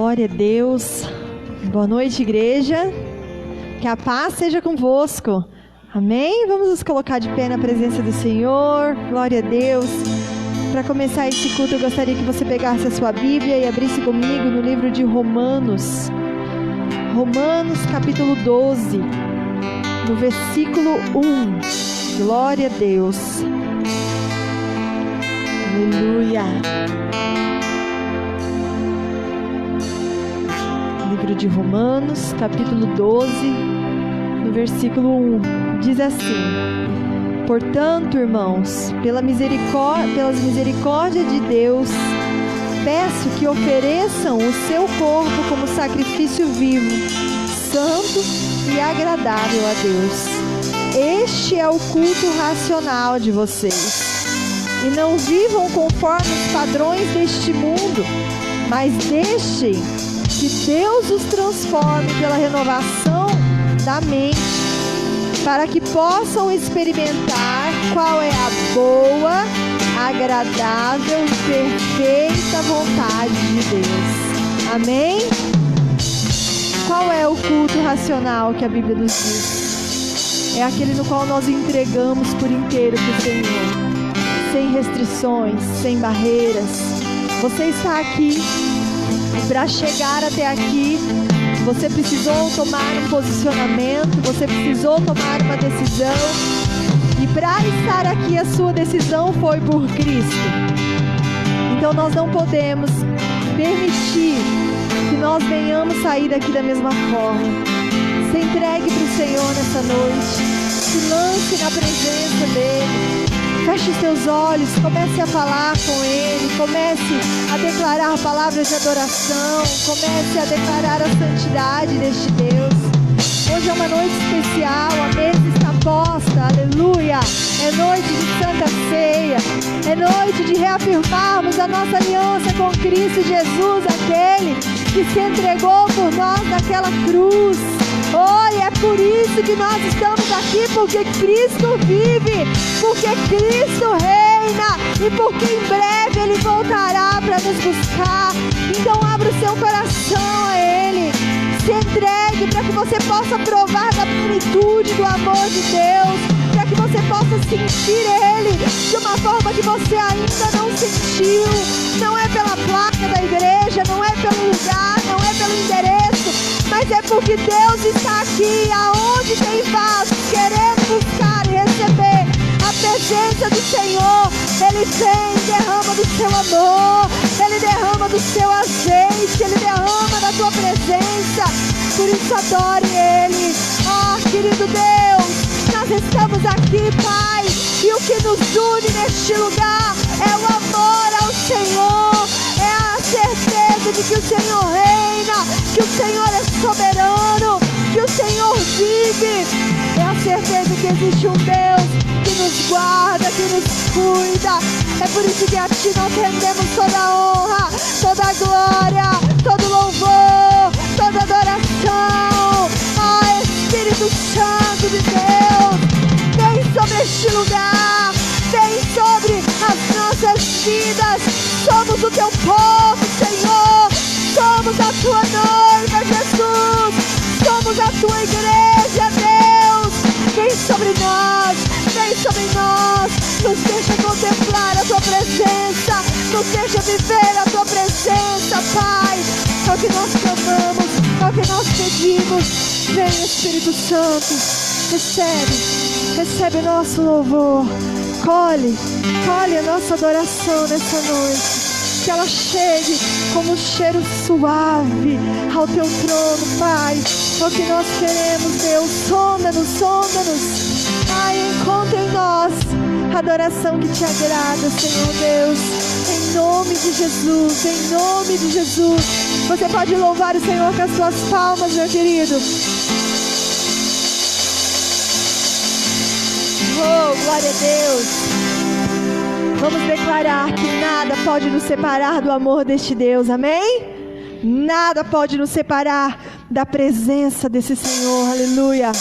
Glória a Deus. Boa noite, igreja. Que a paz seja convosco. Amém? Vamos nos colocar de pé na presença do Senhor. Glória a Deus. Para começar esse culto, eu gostaria que você pegasse a sua Bíblia e abrisse comigo no livro de Romanos. Romanos capítulo 12, no versículo 1. Glória a Deus. Aleluia. Livro de Romanos, capítulo 12, no versículo 1, diz assim: Portanto, irmãos, pelas misericórdias de Deus, peço que ofereçam o seu corpo como sacrifício vivo, santo e agradável a Deus. Este é o culto racional de vocês. E não vivam conforme os padrões deste mundo, mas deixem que Deus os transforme pela renovação da mente, para que possam experimentar qual é a boa, agradável e perfeita vontade de Deus. Amém? Qual é o culto racional que a Bíblia nos diz? É aquele no qual nós entregamos por inteiro para o Senhor, sem restrições, sem barreiras. Você está aqui. Para chegar até aqui, você precisou tomar um posicionamento, você precisou tomar uma decisão. E para estar aqui, a sua decisão foi por Cristo. Então nós não podemos permitir que nós venhamos sair daqui da mesma forma. Se entregue para o Senhor nessa noite, se lance na presença dEle. Feche os seus olhos, comece a falar com Ele, comece a declarar palavras de adoração, comece a declarar a santidade deste Deus. Hoje é uma noite especial, a mesa está posta, aleluia. É noite de Santa Ceia, é noite de reafirmarmos a nossa aliança com Cristo Jesus, aquele que se entregou por nós naquela cruz. Oh, e é por isso que nós estamos aqui, porque Cristo vive, porque Cristo reina e porque em breve Ele voltará para nos buscar. Então abra o seu coração a Ele, se entregue para que você possa provar da plenitude do amor de Deus, para que você possa sentir Ele de uma forma que você ainda não sentiu. Não é pela placa da igreja, não é pelo lugar, não é pelo endereço, mas é porque Deus está aqui, aonde tem vasos, querendo buscar e receber a presença do Senhor. Ele vem, derrama do seu amor, Ele derrama do seu azeite, Ele derrama da tua presença. Por isso adore Ele. Oh, querido Deus, nós estamos aqui, Pai, e o que nos une neste lugar é o amor ao Senhor, é a certeza de que o Senhor reina, que o Senhor é soberano, que o Senhor vive. É a certeza que existe um Deus que nos guarda, que nos cuida. É por isso que a Ti nós rendemos toda a honra, toda a glória, todo louvor, toda adoração. Ó Espírito Santo de Deus, vem sobre este lugar, vem sobre as nossas vidas. Somos o Teu povo, Senhor, somos a Tua noiva, Jesus, somos a Tua igreja, Deus. Vem sobre nós, nos deixa contemplar a Tua presença, nos deixa viver a Tua presença, Pai. É o que nós clamamos, é o que nós pedimos. Vem, Espírito Santo, recebe o nosso louvor, colhe a nossa adoração nessa noite. Que ela chegue como um cheiro suave ao Teu trono, Pai. É o que nós queremos, Deus. Sonda-nos. Pai, encontra em nós a adoração que Te agrada, Senhor Deus. Em nome de Jesus. Você pode louvar o Senhor com as suas palmas, meu querido. Oh, glória a Deus. Vamos declarar que nada pode nos separar do amor deste Deus, amém? Nada pode nos separar da presença desse Senhor, aleluia.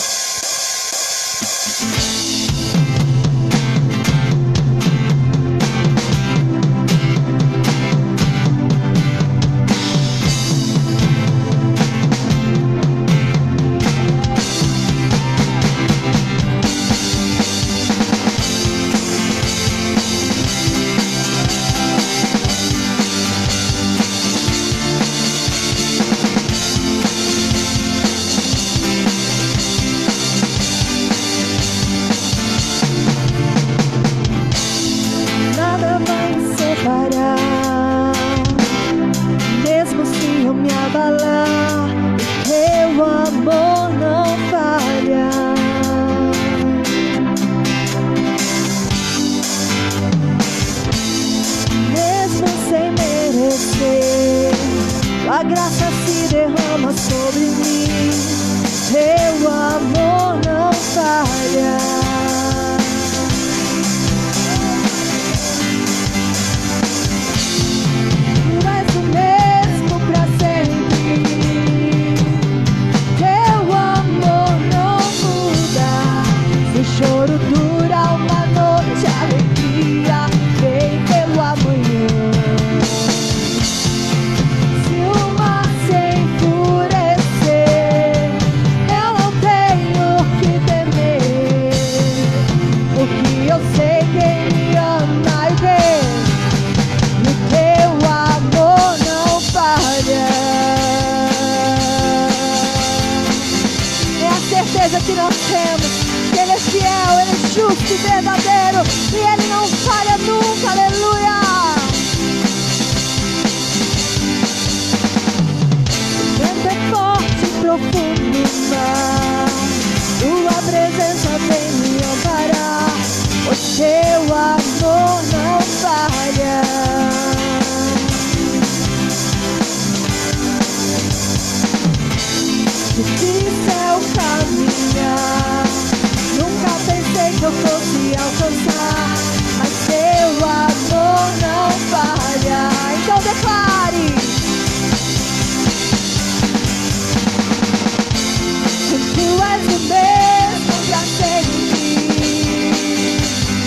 tua graça se derrama sobre mim, teu amor não falha. Tu és o mesmo pra sempre, teu amor não muda. Se o choro dura uma noite, a alegria vem pelo amanhã. Se o mar se enfurecer, eu não tenho que temer, porque eu sei quem me ama e vê, e o teu amor não falha. É a certeza que nós temos, que Ele é fiel, Ele é justo e verdadeiro, e Ele não falha nunca, aleluia. O vento é forte e profundo no mar, tua presença vem me amparar, o teu amor não falha. Difícil caminhar, nunca pensei que eu fosse alcançar, mas teu amor não falha. Então declare: tu és o mesmo pra sempre,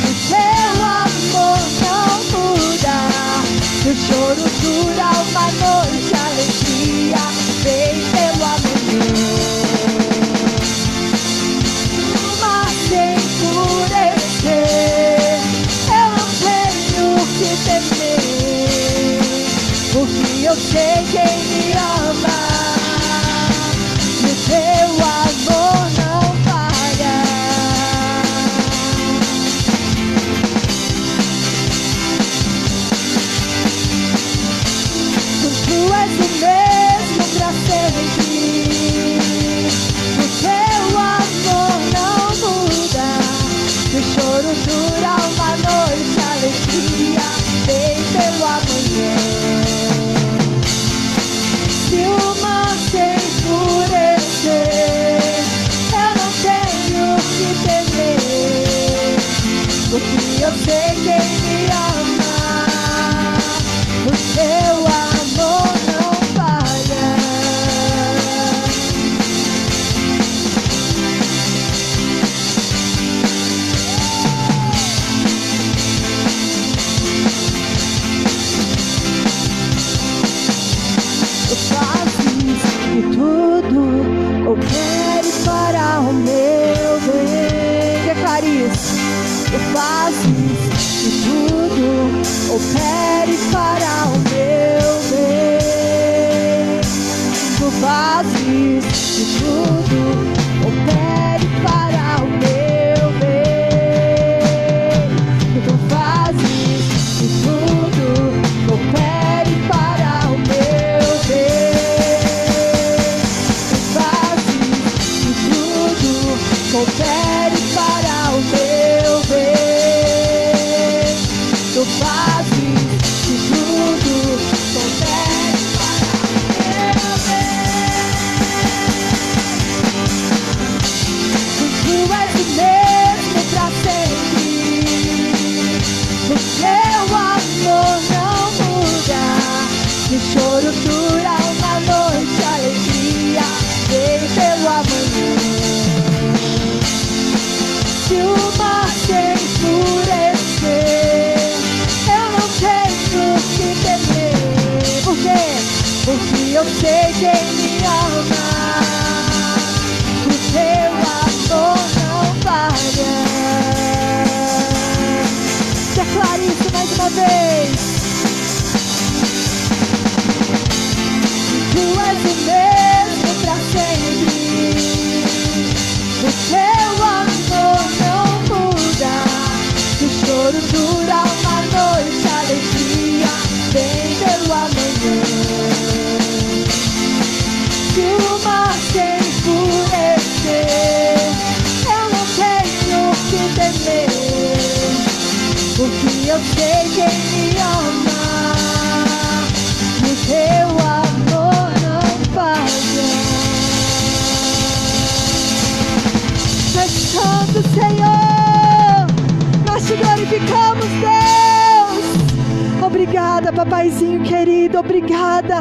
o teu amor não muda. Se o choro dura uma noite, a alegria vem pelo amanhã. O mar se enfurecer, eu não tenho que temer, porque eu sei quem me ama, e o teu amor não falha. Tu és o mesmo pra sempre, o teu amor não muda. Se o choro dura uma noite, a alegria vem pelo amanhã. Se o mar se enfurecer, eu não tenho que temer, porque eu sei quem me ama, o teu amor não falha. Tu fazes de tudo, coopere para o meu bem. Declare isso. Tu fazes de tudo, coopere para o meu bem. Tu fazes de tudo, coopere para o meu bem. Tu fazes de tudo, coopere para o meu bem. Tu fazes de tudo, coopere para o meu bem. Tu fazes de tudo, coopere para o meu bem. Tu és o mesmo pra sempre, o teu amor não muda. Se o choro dura uma noite, a alegria vem pelo amanhã. Se o mar se enfurecer, eu não tenho que temer. Por quê? Porque eu sei quem me ama, o teu amor não falha. Declare isso mais uma vez. Tu és o mesmo pra sempre, o teu amor não muda. Se o choro dura uma noite, a alegria vem pelo amanhã. Se o mar se enfurecer, eu não tenho que temer, porque eu sei quem me ama, e o teu amor obrigado, Senhor. Nós te glorificamos, Deus. Obrigada, papaizinho querido, obrigada.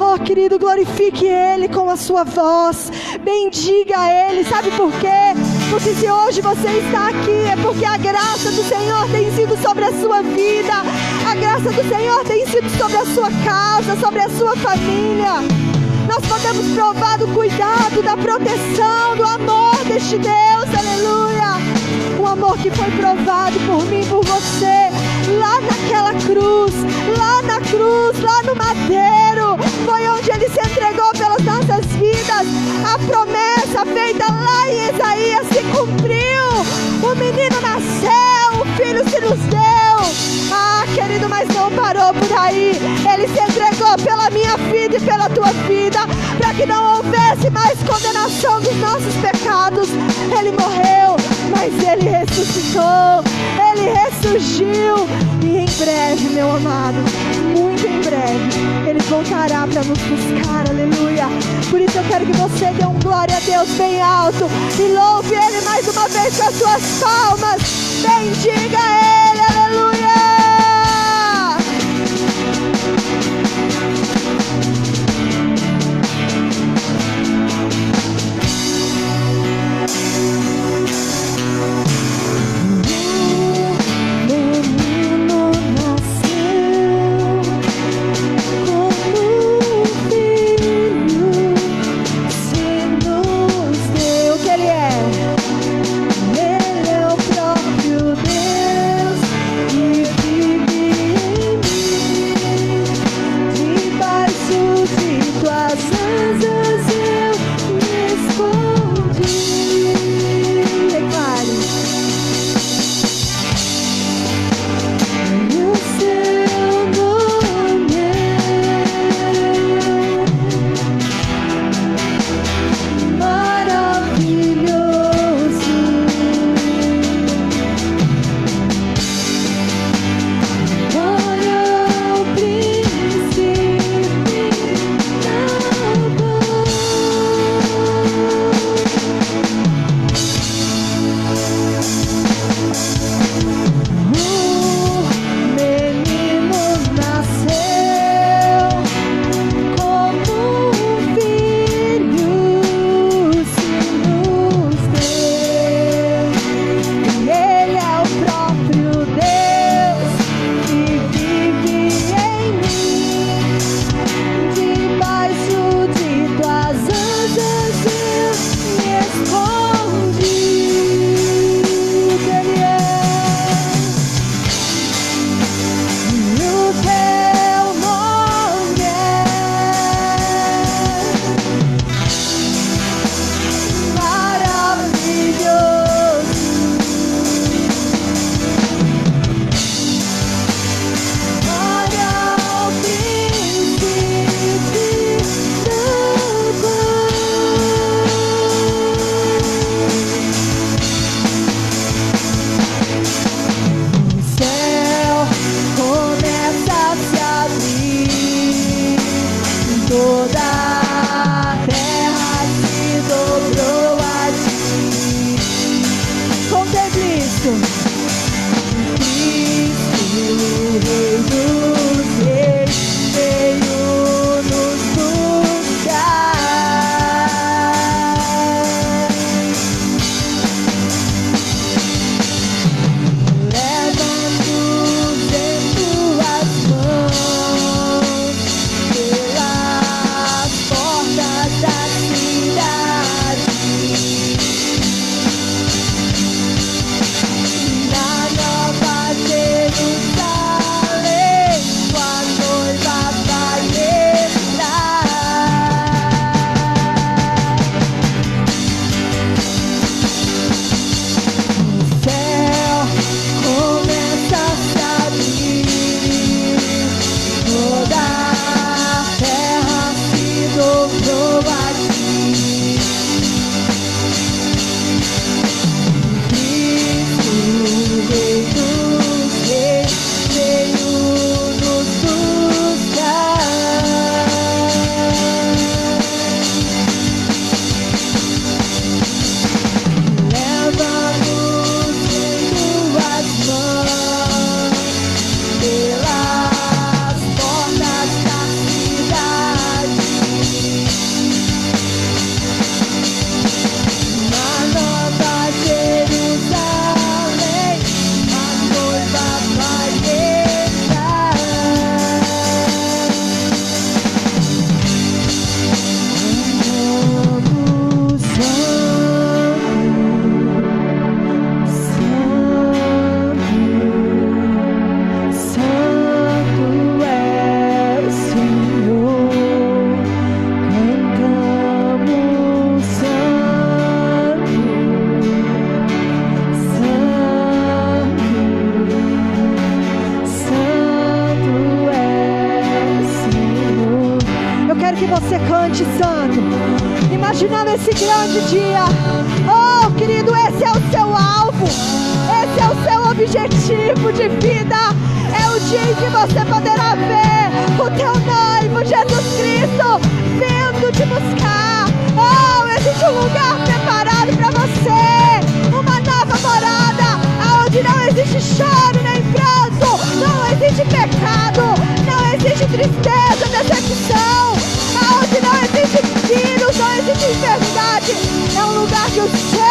Oh, querido, glorifique Ele com a sua voz. Bendiga Ele, sabe por quê? Porque se hoje você está aqui, é porque a graça do Senhor tem sido sobre a sua vida. A graça do Senhor tem sido sobre a sua casa, sobre a sua família. Nós podemos provar do cuidado, da proteção, do amor deste Deus, aleluia. O amor que foi provado por mim, por você, lá naquela cruz, lá no madeiro, foi onde Ele se entregou pelas nossas vidas. A promessa feita lá em Isaías se cumpriu. O menino nasceu, o filho se nos deu. Ah, querido, mas não parou por aí. Ele se entregou pela minha vida e pela tua vida, para que não houvesse mais condenação dos nossos pecados. Ele morreu, mas Ele ressuscitou, Ele ressurgiu. E em breve, meu amado, muito em breve, Ele voltará para nos buscar, aleluia. Por isso eu quero que você dê um glória a Deus bem alto e louve Ele mais uma vez com as suas palmas. Bendiga Ele, aleluia. imaginando esse grande dia. Oh, querido, esse é o seu alvo, esse é o seu objetivo de vida. É o dia em que você poderá ver o teu noivo, Jesus Cristo, vindo te buscar. Oh, existe um lugar preparado para você, uma nova morada, onde não existe choro nem pranto, não existe pecado, não existe tristeza, decepção, onde não existe vírus, não existe enfermidade. É um lugar que o seu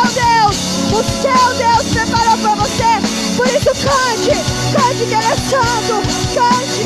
Deus preparou para você. Por isso cante que Ele é santo, cante.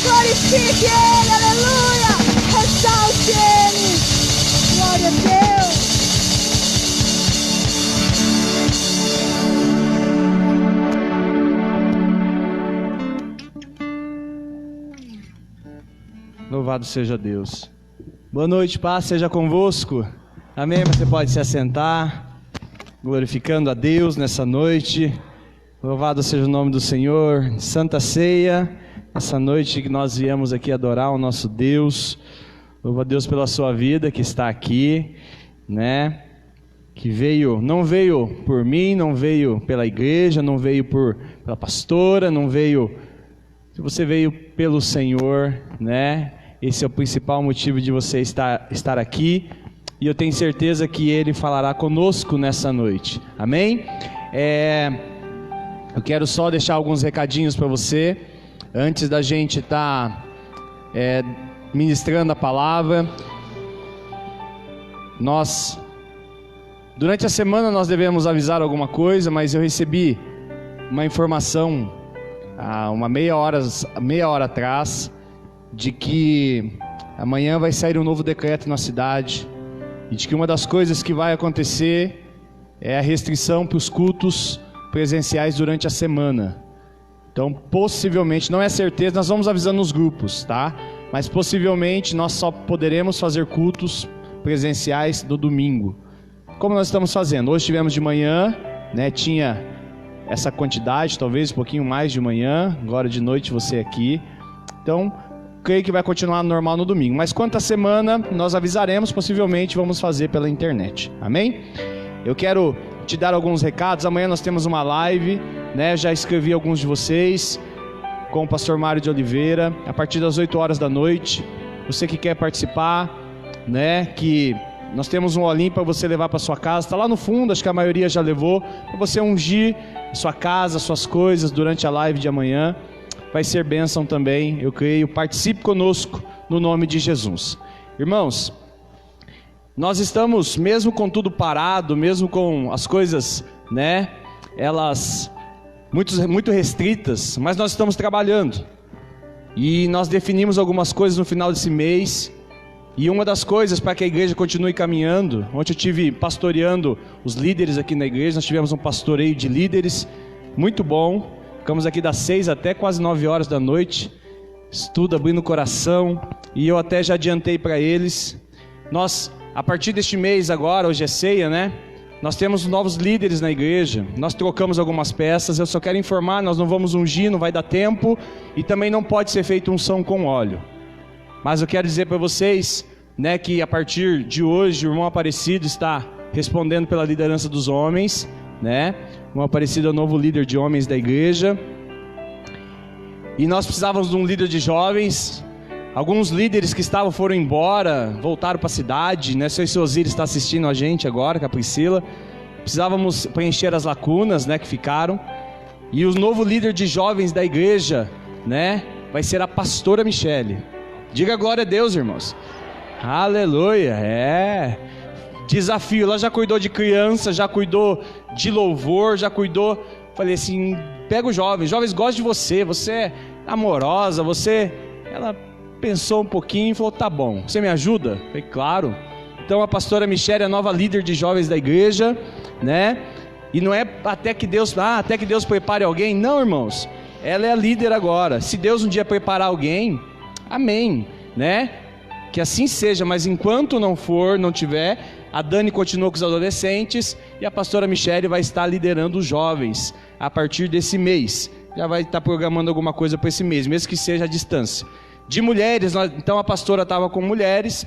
Glorifique Ele, aleluia, ressalte Ele, glória a Deus. Louvado seja Deus. Boa noite, paz seja convosco. Amém, você pode se assentar, glorificando a Deus nessa noite. Louvado seja o nome do Senhor. Santa Ceia, essa noite que nós viemos aqui adorar o nosso Deus. Louva a Deus pela sua vida que está aqui, né? Que veio, não veio por mim, não veio pela igreja, não veio pela pastora, não veio. Se você veio pelo Senhor, né? Esse é o principal motivo de você estar aqui. E eu tenho certeza que Ele falará conosco nessa noite. Amém? Eu quero só deixar alguns recadinhos para você, antes da gente estar ministrando a palavra. Durante a semana nós devemos avisar alguma coisa, mas eu recebi uma informação há uma meia hora atrás, de que amanhã vai sair um novo decreto na cidade, e de que uma das coisas que vai acontecer é a restrição para os cultos presenciais durante a semana. Então, possivelmente, não é certeza, nós vamos avisando nos grupos, tá? Mas possivelmente nós só poderemos fazer cultos presenciais no domingo. Como nós estamos fazendo? Hoje tivemos de manhã, né? Tinha essa quantidade, talvez um pouquinho mais de manhã, agora de noite você aqui. Então, creio que vai continuar normal no domingo. Mas quanto à semana, nós avisaremos, possivelmente vamos fazer pela internet. Amém? Eu quero te dar alguns recados. Amanhã nós temos uma live, né? Já escrevi alguns de vocês. com o pastor Mário de Oliveira, a partir das 8 horas da noite. Você que quer participar, né, que nós temos um olhinho para você levar para sua casa, está lá no fundo, acho que a maioria já levou, para você ungir sua casa, suas coisas durante a live de amanhã. Vai ser bênção também, eu creio. Participe conosco no nome de Jesus. Irmãos, nós estamos, mesmo com tudo parado, mesmo com as coisas, né, elas muito restritas, mas nós estamos trabalhando. E nós definimos algumas coisas no final desse mês. E uma das coisas para que a igreja continue caminhando, ontem eu estive pastoreando os líderes aqui na igreja, nós tivemos um pastoreio de líderes, muito bom, ficamos aqui das 6 até quase 9 horas da noite, estudo abrindo o coração, e eu até já adiantei para eles, nós, a partir deste mês agora, hoje é ceia, né? Nós temos novos líderes na igreja, nós trocamos algumas peças, eu só quero informar, nós não vamos ungir, não vai dar tempo, e também não pode ser feita unção com óleo. Mas eu quero dizer para vocês, né, que a partir de hoje o irmão Aparecido está respondendo pela liderança dos homens, né? O irmão Aparecido é o novo líder de homens da igreja. E nós precisávamos de um líder de jovens. Alguns líderes que foram embora, voltaram para a cidade, né? Não sei se o Osiris está assistindo a gente agora, com a Priscila. Precisávamos preencher as lacunas, né, que ficaram. E o novo líder de jovens da igreja, né, vai ser a pastora Michele. Diga glória a Deus, irmãos. Aleluia, desafio, ela já cuidou de criança, já cuidou de louvor, já cuidou. Falei assim, pega os jovens gostam de você, você é amorosa, ela pensou um pouquinho e falou, tá bom, você me ajuda? Falei, claro. Então a pastora Michele é a nova líder de jovens da igreja, né? E não é até que Deus prepare alguém, não, irmãos, ela é a líder agora. Se Deus um dia preparar alguém, amém, né? Que assim seja, mas enquanto não tiver, a Dani continua com os adolescentes e a pastora Michele vai estar liderando os jovens a partir desse mês. Já vai estar programando alguma coisa para esse mês, mesmo que seja à distância. De mulheres, então a pastora estava com mulheres,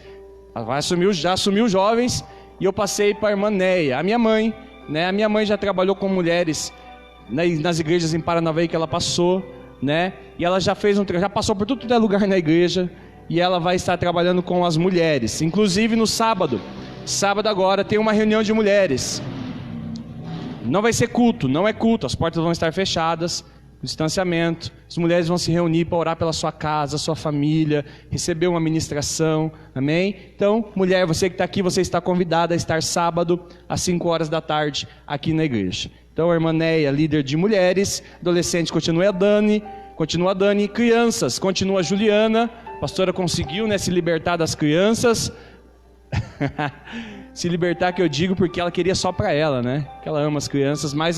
já assumiu jovens, e eu passei para a irmã Neia, a minha mãe, né? A minha mãe já trabalhou com mulheres nas igrejas em Paranavaí que ela passou, né? E ela já passou por tudo que é lugar na igreja, e ela vai estar trabalhando com as mulheres. Inclusive no sábado agora tem uma reunião de mulheres. Não vai ser culto, não é culto, as portas vão estar fechadas, distanciamento. As mulheres vão se reunir para orar pela sua casa, sua família, receber uma ministração, amém? Então, mulher, você que está aqui, você está convidada a estar sábado às 5 horas da tarde aqui na igreja. Então, a irmã Neia, líder de mulheres, adolescentes, continua a Dani, crianças, continua a Juliana. A pastora conseguiu, né, se libertar das crianças. Se libertar, que eu digo, porque ela queria só para ela, né? Que ela ama as crianças, mas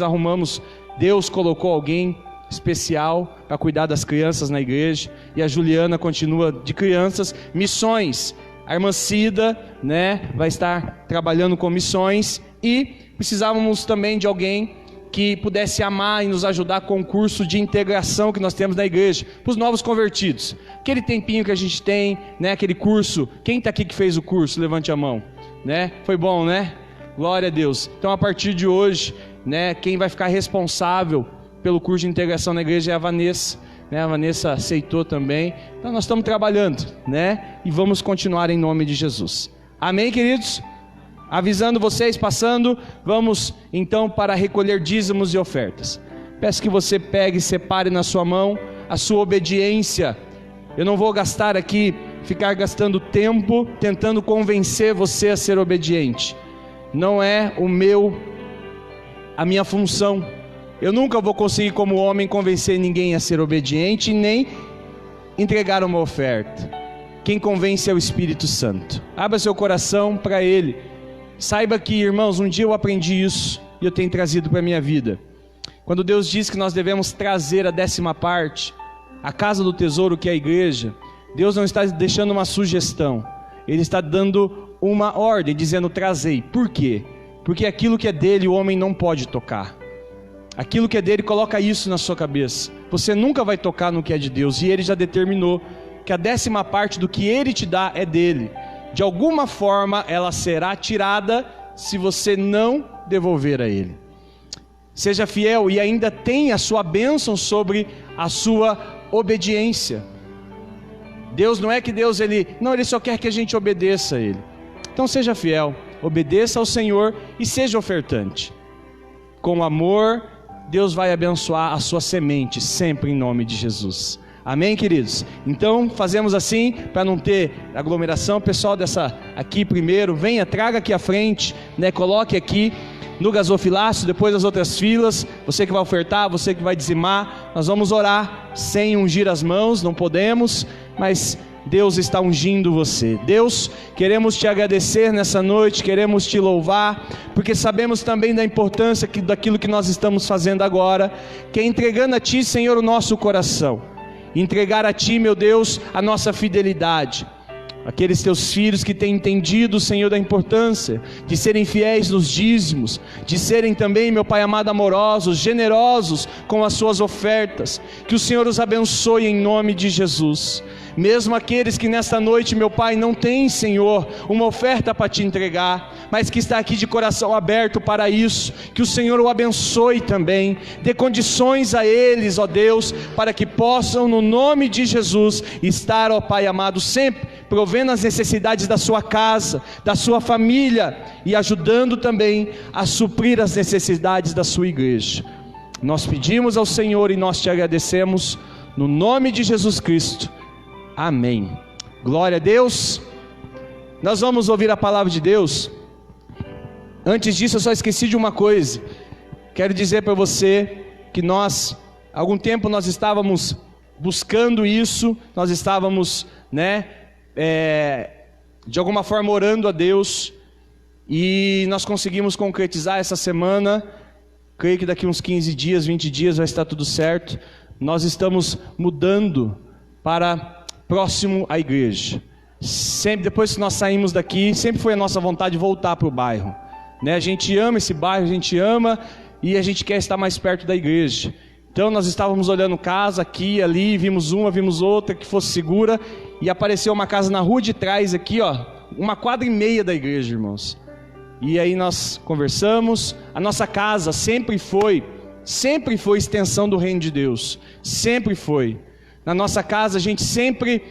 Deus colocou alguém especial para cuidar das crianças na igreja, e a Juliana continua de crianças. Missões, a irmã Cida, né, vai estar trabalhando com missões, e precisávamos também de alguém que pudesse amar e nos ajudar com o curso de integração que nós temos na igreja, para os novos convertidos. Aquele tempinho que a gente tem, né, aquele curso. Quem está aqui que fez o curso? Levante a mão, né? Foi bom, né? Glória a Deus. Então, a partir de hoje, né, quem vai ficar responsável pelo curso de integração na igreja é a Vanessa, né? A Vanessa aceitou também. Então, nós estamos trabalhando, né? E vamos continuar em nome de Jesus. Amém, queridos? Avisando vocês, passando, vamos então para recolher dízimos e ofertas. Peço que você pegue e separe na sua mão a sua obediência. Eu não vou ficar gastando tempo tentando convencer você a ser obediente. Não é a minha função. Eu nunca vou conseguir, como homem, convencer ninguém a ser obediente, nem entregar uma oferta. Quem convence é o Espírito Santo. Abra seu coração para Ele. Saiba que, irmãos, um dia eu aprendi isso e eu tenho trazido para a minha vida. Quando Deus diz que nós devemos trazer a 10ª parte, a casa do tesouro que é a igreja, Deus não está deixando uma sugestão, Ele está dando uma ordem, dizendo trazei. Por quê? Porque aquilo que é dele o homem não pode tocar. Aquilo que é dele, coloca isso na sua cabeça. Você nunca vai tocar no que é de Deus, e Ele já determinou que a 10ª parte do que Ele te dá é dele. De alguma forma ela será tirada se você não devolver a Ele. seja fiel e ainda tenha a sua bênção sobre a sua obediência. Deus não é que Deus, Ele só quer que a gente obedeça a Ele. Então seja fiel, obedeça ao Senhor e seja ofertante. Com amor, Deus vai abençoar a sua semente, sempre em nome de Jesus. Amém, queridos? Então fazemos assim, para não ter aglomeração. Pessoal dessa aqui primeiro, venha, traga aqui à frente, né? Coloque aqui no gasofilácio, depois das outras filas. Você que vai ofertar, você que vai dizimar, nós vamos orar sem ungir as mãos, não podemos, mas Deus está ungindo você. Deus, queremos te agradecer nessa noite, queremos te louvar, porque sabemos também da importância daquilo que nós estamos fazendo agora, que é entregando a Ti, Senhor, o nosso coração, entregar a Ti, meu Deus, a nossa fidelidade. Aqueles Teus filhos que têm entendido, Senhor, da importância de serem fiéis nos dízimos, de serem também, meu Pai amado, amorosos, generosos com as suas ofertas, que o Senhor os abençoe em nome de Jesus. Mesmo aqueles que nesta noite, meu Pai, não têm, Senhor, uma oferta para Te entregar, mas que está aqui de coração aberto para isso, que o Senhor o abençoe também, dê condições a eles, ó Deus, para que possam, no nome de Jesus, estar, ó Pai amado, sempre provendo as necessidades da sua casa, da sua família, e ajudando também a suprir as necessidades da sua igreja. Nós pedimos ao Senhor e nós Te agradecemos, no nome de Jesus Cristo. Amém. Glória a Deus. Nós vamos ouvir a palavra de Deus. Antes disso, eu só esqueci de uma coisa. Quero dizer para você que há algum tempo nós estávamos buscando isso, nós estávamos, de alguma forma orando a Deus, e nós conseguimos concretizar essa semana. Creio que daqui uns 15 dias, 20 dias vai estar tudo certo. Nós estamos mudando para próximo à igreja. Sempre depois que nós saímos daqui, sempre foi a nossa vontade voltar para o bairro, A gente ama esse bairro, a gente ama, e a gente quer estar mais perto da igreja. Então nós estávamos olhando casa aqui, ali, vimos uma, vimos outra que fosse segura, e apareceu uma casa na rua de trás aqui, uma quadra e meia da igreja, irmãos. E aí nós conversamos. A nossa casa sempre foi extensão do reino de Deus, sempre foi. Na nossa casa a gente sempre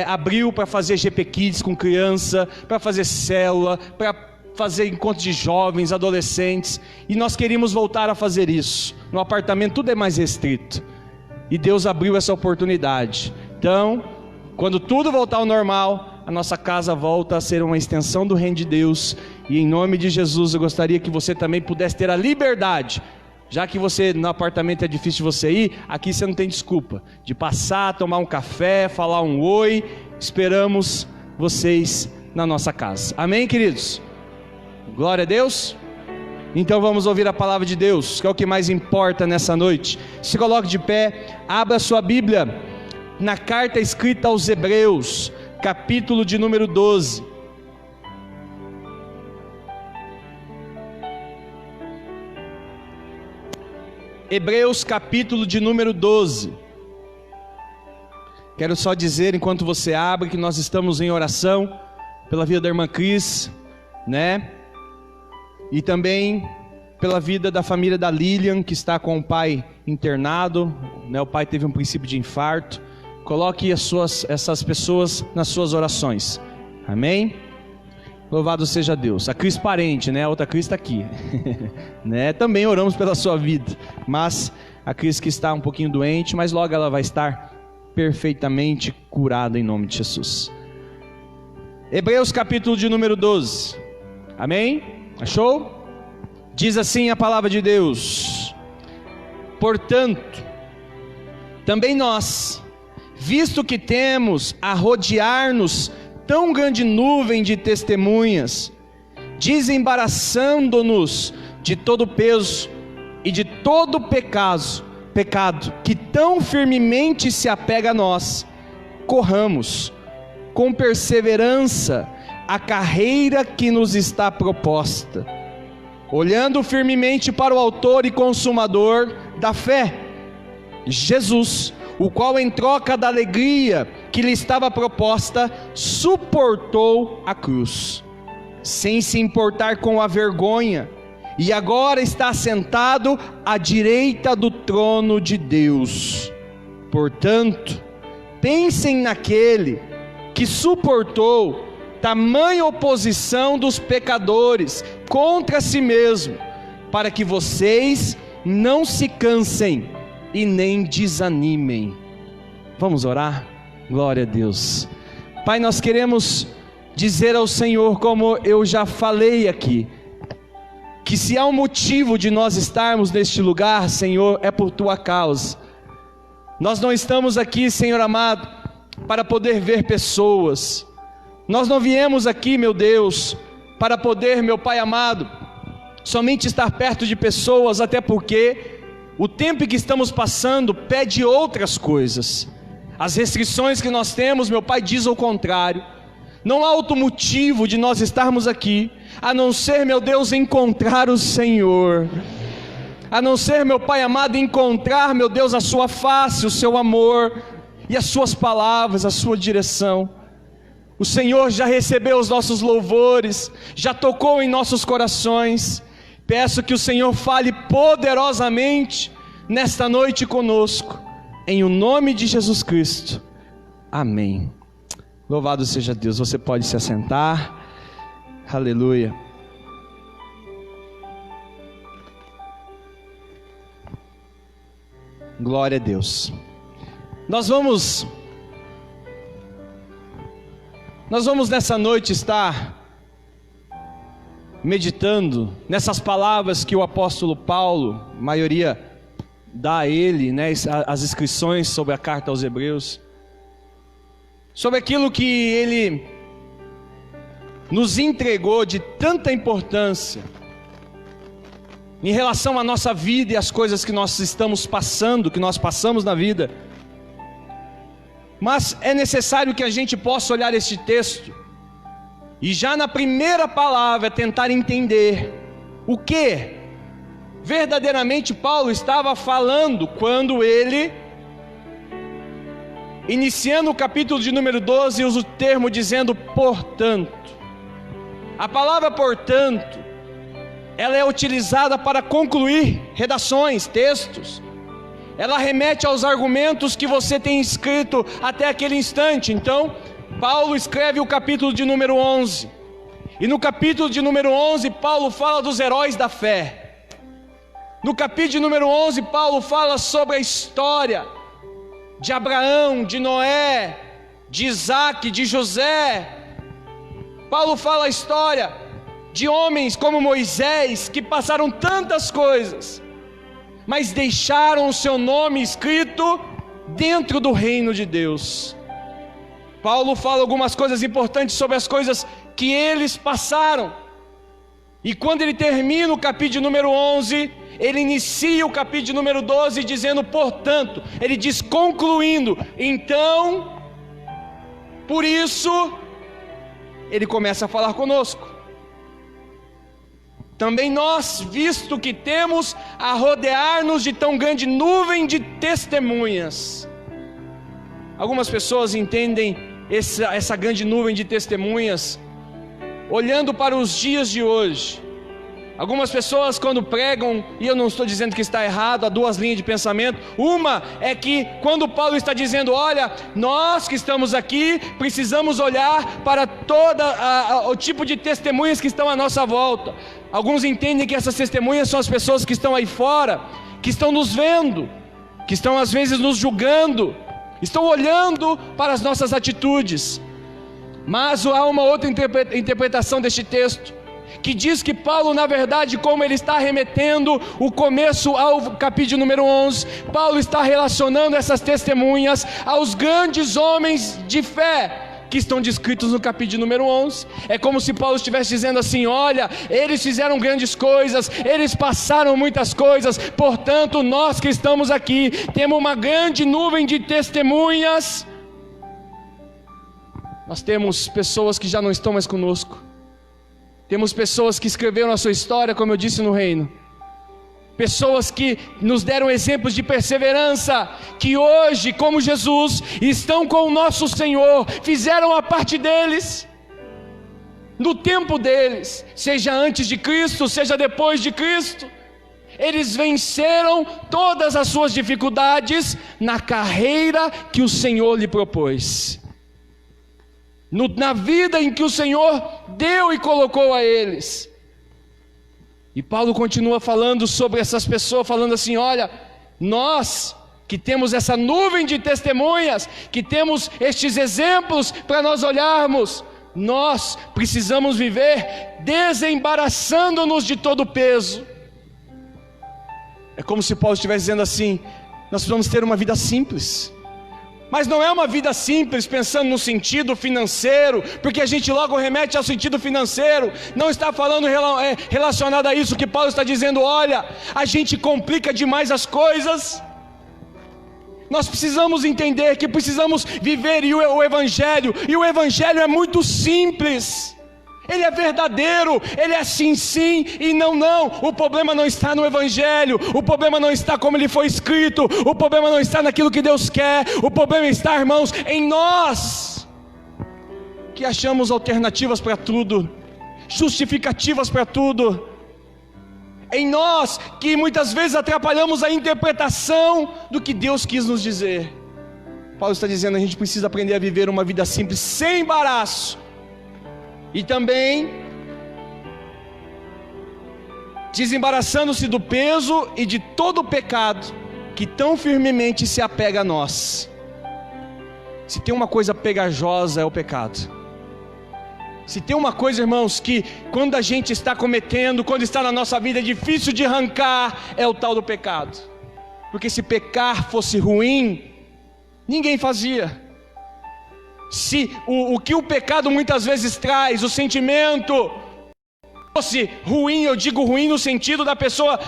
abriu para fazer GP Kids com criança, para fazer célula, para fazer encontros de jovens, adolescentes, e nós queríamos voltar a fazer isso. No apartamento tudo é mais restrito, e Deus abriu essa oportunidade. Então, quando tudo voltar ao normal, a nossa casa volta a ser uma extensão do reino de Deus, e em nome de Jesus eu gostaria que você também pudesse ter a liberdade, já que você no apartamento é difícil de você ir, aqui você não tem desculpa, de passar, tomar um café, falar um oi. Esperamos vocês na nossa casa. Amém, queridos? Glória a Deus. Então vamos ouvir a palavra de Deus, que é o que mais importa nessa noite. Se coloque de pé, abra sua Bíblia na carta escrita aos Hebreus, capítulo de número 12. Hebreus capítulo de número 12. Quero só dizer, enquanto você abre, que nós estamos em oração pela vida da irmã Cris, e também pela vida da família da Lilian, que está com o pai internado, o pai teve um princípio de infarto. Coloque essas pessoas nas suas orações. Amém? Louvado seja Deus. A Cris parente, a outra Cris está aqui. Também oramos pela sua vida. Mas a Cris que está um pouquinho doente, mas logo ela vai estar perfeitamente curada em nome de Jesus. Hebreus capítulo de número 12. Amém? Achou? Diz assim a palavra de Deus: portanto, também nós, visto que temos a rodear-nos tão grande nuvem de testemunhas, desembaraçando-nos de todo peso e de todo pecado que tão firmemente se apega a nós, corramos com perseverança a carreira que nos está proposta, olhando firmemente para o autor e consumador da fé, Jesus, o qual em troca da alegria que lhe estava proposta, suportou a cruz, sem se importar com a vergonha, e agora está sentado à direita do trono de Deus. Portanto, pensem naquele que suportou tamanha oposição dos pecadores contra si mesmo, para que vocês não se cansem e nem desanimem. Vamos orar? Glória a Deus. Pai, nós queremos dizer ao Senhor, como eu já falei aqui, que se há um motivo de nós estarmos neste lugar, Senhor, é por Tua causa. Nós não estamos aqui, Senhor amado, para poder ver pessoas. Nós não viemos aqui, meu Deus, para poder, meu Pai amado, somente estar perto de pessoas, até porque o tempo que estamos passando pede outras coisas. As restrições que nós temos, meu Pai, diz o contrário. Não há outro motivo de nós estarmos aqui, a não ser, meu Deus, encontrar o Senhor. A não ser, meu Pai amado, encontrar, meu Deus, a Sua face, o Seu amor e as Suas palavras, a Sua direção. O Senhor já recebeu os nossos louvores, já tocou em nossos corações. Peço que o Senhor fale poderosamente nesta noite conosco, em o nome de Jesus Cristo. Amém. Louvado seja Deus. Você pode se assentar. Aleluia. Glória a Deus. Nós vamos nessa noite estar meditando nessas palavras que o apóstolo Paulo, a maioria dá a ele, né, as inscrições sobre a carta aos Hebreus, sobre aquilo que ele nos entregou de tanta importância em relação à nossa vida e às coisas que nós estamos passando, que nós passamos na vida. Mas é necessário que a gente possa olhar este texto e já na primeira palavra tentar entender o que verdadeiramente Paulo estava falando quando ele, iniciando o capítulo de número 12, usa o termo dizendo portanto. A palavra portanto, ela é utilizada para concluir redações, textos. Ela remete aos argumentos que você tem escrito até aquele instante. Então, Paulo escreve o capítulo de número 11. E no capítulo de número 11, Paulo fala dos heróis da fé. No capítulo de número 11, Paulo fala sobre a história de Abraão, de Noé, de Isaac, de José. Paulo fala a história de homens como Moisés, que passaram tantas coisas, mas deixaram o seu nome escrito dentro do reino de Deus. Paulo fala algumas coisas importantes sobre as coisas que eles passaram. E quando ele termina o capítulo número 11, ele inicia o capítulo número 12 dizendo, portanto, ele diz concluindo, então, por isso, ele começa a falar conosco. Também nós, visto que temos a rodear-nos de tão grande nuvem de testemunhas. Algumas pessoas entendem essa grande nuvem de testemunhas olhando para os dias de hoje. Algumas pessoas quando pregam, e eu não estou dizendo que está errado, há duas linhas de pensamento. Uma é que quando Paulo está dizendo, olha, nós que estamos aqui, precisamos olhar para todo o tipo de testemunhas que estão à nossa volta. Alguns entendem que essas testemunhas são as pessoas que estão aí fora, que estão nos vendo, que estão às vezes nos julgando, estão olhando para as nossas atitudes. Mas há uma outra interpretação deste texto, que diz que Paulo, na verdade, como ele está remetendo o começo ao capítulo número 11, Paulo está relacionando essas testemunhas aos grandes homens de fé que estão descritos no capítulo número 11. É como se Paulo estivesse dizendo assim, olha, eles fizeram grandes coisas, eles passaram muitas coisas, portanto nós que estamos aqui, temos uma grande nuvem de testemunhas. Nós temos pessoas que já não estão mais conosco, temos pessoas que escreveram a sua história, como eu disse, no reino, pessoas que nos deram exemplos de perseverança, que hoje, como Jesus, estão com o nosso Senhor, fizeram a parte deles. no tempo deles, seja antes de Cristo, seja depois de Cristo, eles venceram todas as suas dificuldades na carreira que o Senhor lhe propôs, na vida em que o Senhor deu e colocou a eles. E Paulo continua falando sobre essas pessoas, falando assim: olha, nós que temos essa nuvem de testemunhas, que temos estes exemplos para nós olharmos, nós precisamos viver desembaraçando-nos de todo o peso. É como se Paulo estivesse dizendo assim: nós precisamos ter uma vida simples. Mas não é uma vida simples pensando no sentido financeiro, porque a gente logo remete ao sentido financeiro. Não está falando relacionado a isso que Paulo está dizendo. Olha, a gente complica demais as coisas. Nós precisamos entender que precisamos viver o Evangelho, e o Evangelho é muito simples. Ele é verdadeiro, ele é sim, sim e não, não. O problema não está no Evangelho, o problema não está como ele foi escrito, o problema não está naquilo que Deus quer, o problema está, irmãos, em nós, que achamos alternativas para tudo, justificativas para tudo, em nós, que muitas vezes atrapalhamos a interpretação do que Deus quis nos dizer. Paulo está dizendo: a gente precisa aprender a viver uma vida simples, sem embaraço, e também desembaraçando-se do peso e de todo o pecado que tão firmemente se apega a nós. Se tem uma coisa pegajosa, é o pecado. Se tem uma coisa, irmãos, que quando a gente está cometendo, quando está na nossa vida, é difícil de arrancar, é o tal do pecado. Porque se pecar fosse ruim, ninguém fazia. Se o que o pecado muitas vezes traz, o sentimento, fosse ruim, eu digo ruim no sentido da pessoa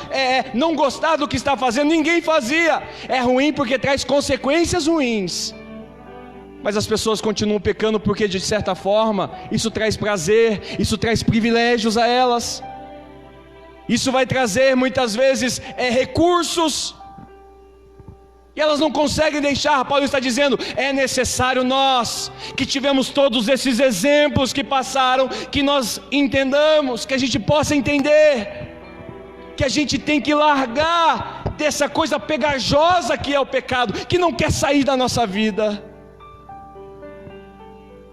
não gostar do que está fazendo, ninguém fazia. É ruim porque traz consequências ruins. Mas as pessoas continuam pecando porque, de certa forma, isso traz prazer, isso traz privilégios a elas. Isso vai trazer muitas vezes recursos, e elas não conseguem deixar. Paulo está dizendo: é necessário nós, que tivemos todos esses exemplos que passaram, que nós entendamos, que a gente possa entender, que a gente tem que largar dessa coisa pegajosa que é o pecado, que não quer sair da nossa vida.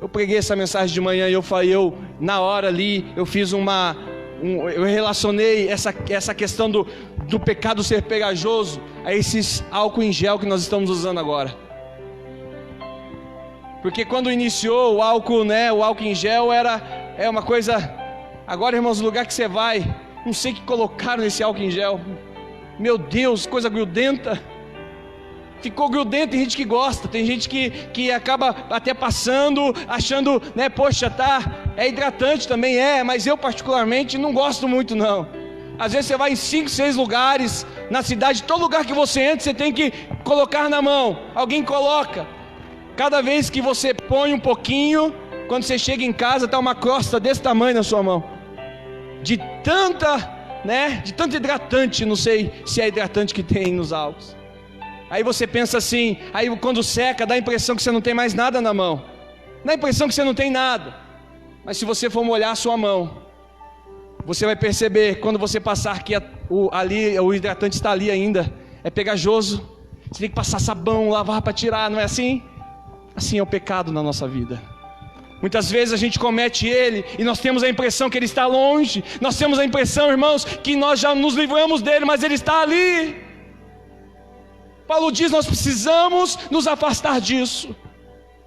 Eu preguei essa mensagem de manhã e eu na hora ali, eu fiz eu relacionei essa questão do pecado ser pegajoso a esses álcool em gel que nós estamos usando agora. Porque quando iniciou o álcool em gel é uma coisa. Agora, irmãos, o lugar que você vai, não sei o que colocaram nesse álcool em gel. Meu Deus, coisa grudenta. Ficou grudento, tem gente que gosta, tem gente que acaba até passando, achando, poxa, é hidratante também, mas eu particularmente não gosto muito não. Às vezes você vai em 5, 6 lugares na cidade, todo lugar que você entra, você tem que colocar na mão, alguém coloca. Cada vez que você põe um pouquinho, quando você chega em casa, está uma crosta desse tamanho na sua mão, de tanto hidratante, não sei se é hidratante que tem nos álcools. Aí você pensa assim, aí quando seca, dá a impressão que você não tem mais nada na mão, dá a impressão que você não tem nada. Mas se você for molhar a sua mão, você vai perceber, quando você passar que o hidratante está ali ainda, é pegajoso, você tem que passar sabão, lavar para tirar, não é assim? Assim é o pecado na nossa vida. Muitas vezes a gente comete ele e nós temos a impressão que ele está longe, nós temos a impressão, irmãos, que nós já nos livramos dele, mas ele está ali. Paulo diz: nós precisamos nos afastar disso,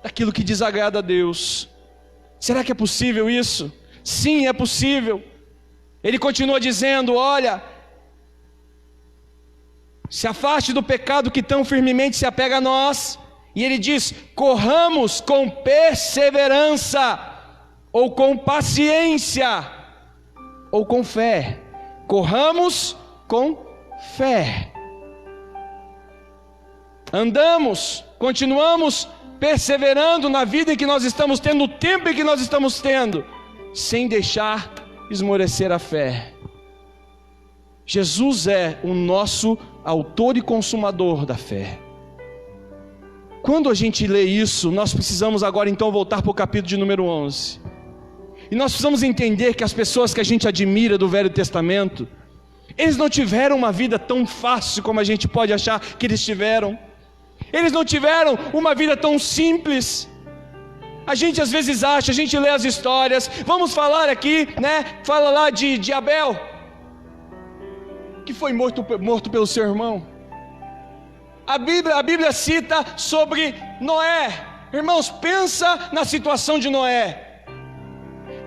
daquilo que desagrada a Deus. Será que é possível isso? Sim, é possível. Ele continua dizendo: olha, se afaste do pecado que tão firmemente se apega a nós. E ele diz: corramos com perseverança, ou com paciência, ou com fé. Corramos com fé. Andamos, continuamos perseverando na vida em que nós estamos tendo, no tempo em que nós estamos tendo, sem deixar esmorecer a fé. Jesus é o nosso autor e consumador da fé. Quando a gente lê isso, nós precisamos agora então voltar para o capítulo de número 11. E nós precisamos entender que as pessoas que a gente admira do Velho Testamento, eles não tiveram uma vida tão fácil como a gente pode achar que eles tiveram. Eles não tiveram uma vida tão simples. A gente às vezes acha, a gente lê as histórias. Vamos falar aqui, fala lá de Abel, que foi morto pelo seu irmão. A Bíblia cita sobre Noé. Irmãos, pensa na situação de Noé.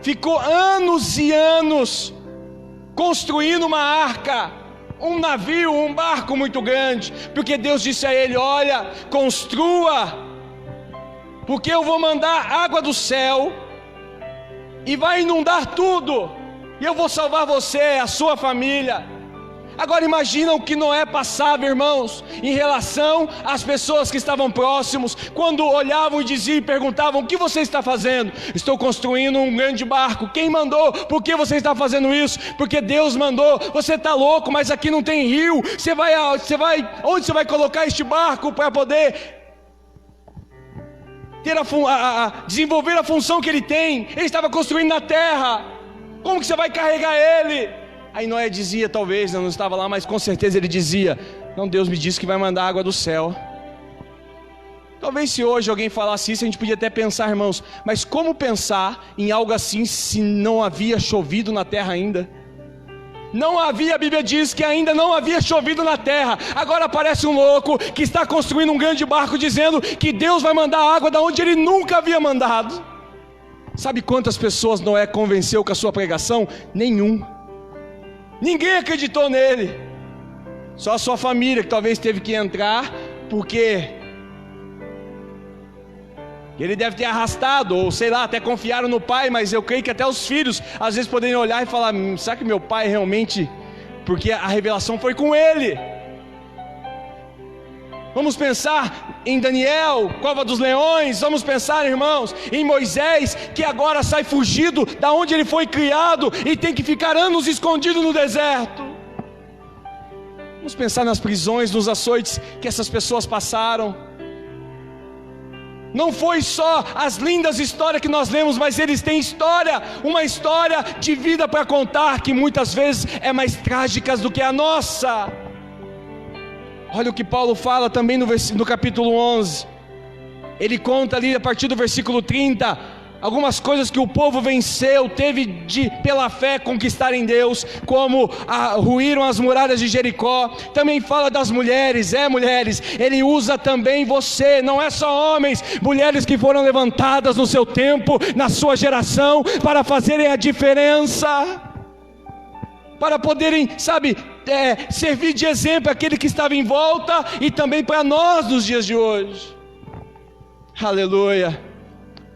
Ficou anos e anos construindo uma arca, um navio, um barco muito grande, porque Deus disse a ele: olha, construa, porque eu vou mandar água do céu e vai inundar tudo, e eu vou salvar você, a sua família. Agora imagina o que Noé passava, irmãos, em relação às pessoas que estavam próximos, quando olhavam e diziam e perguntavam: o que você está fazendo? Estou construindo um grande barco. Quem mandou? Por que você está fazendo isso? Porque Deus mandou. Você está louco, mas aqui não tem rio. Onde você vai colocar este barco para poder ter desenvolver a função que ele tem? Ele estava construindo na terra. Como que você vai carregar ele? Aí Noé dizia, talvez, eu não estava lá, mas com certeza ele dizia: não, Deus me disse que vai mandar água do céu. Talvez se hoje alguém falasse isso, a gente podia até pensar, irmãos, mas como pensar em algo assim se não havia chovido na terra ainda? Não havia, a Bíblia diz que ainda não havia chovido na terra. Agora aparece um louco que está construindo um grande barco dizendo que Deus vai mandar água da onde ele nunca havia mandado. Sabe quantas pessoas Noé convenceu com a sua pregação? Nenhum. Ninguém acreditou nele. Só a sua família que talvez teve que entrar, porque ele deve ter arrastado, ou sei lá, até confiaram no pai. Mas eu creio que até os filhos às vezes poderiam olhar e falar: será que meu pai realmente... Porque a revelação foi com ele. Vamos pensar em Daniel, cova dos leões. Vamos pensar, irmãos, em Moisés, que agora sai fugido da onde ele foi criado e tem que ficar anos escondido no deserto. Vamos pensar nas prisões, nos açoites que essas pessoas passaram. Não foi só as lindas histórias que nós lemos, mas eles têm história, uma história de vida para contar, que muitas vezes é mais trágica do que a nossa. Olha o que Paulo fala também no capítulo 11. Ele conta ali a partir do versículo 30, algumas coisas que o povo venceu, teve de pela fé conquistar em Deus, como ruíram as muralhas de Jericó. Também fala das mulheres, mulheres, ele usa também você, não é só homens, mulheres que foram levantadas no seu tempo, na sua geração, para fazerem a diferença, para poderem, servir de exemplo àquele que estava em volta e também para nós nos dias de hoje. Aleluia.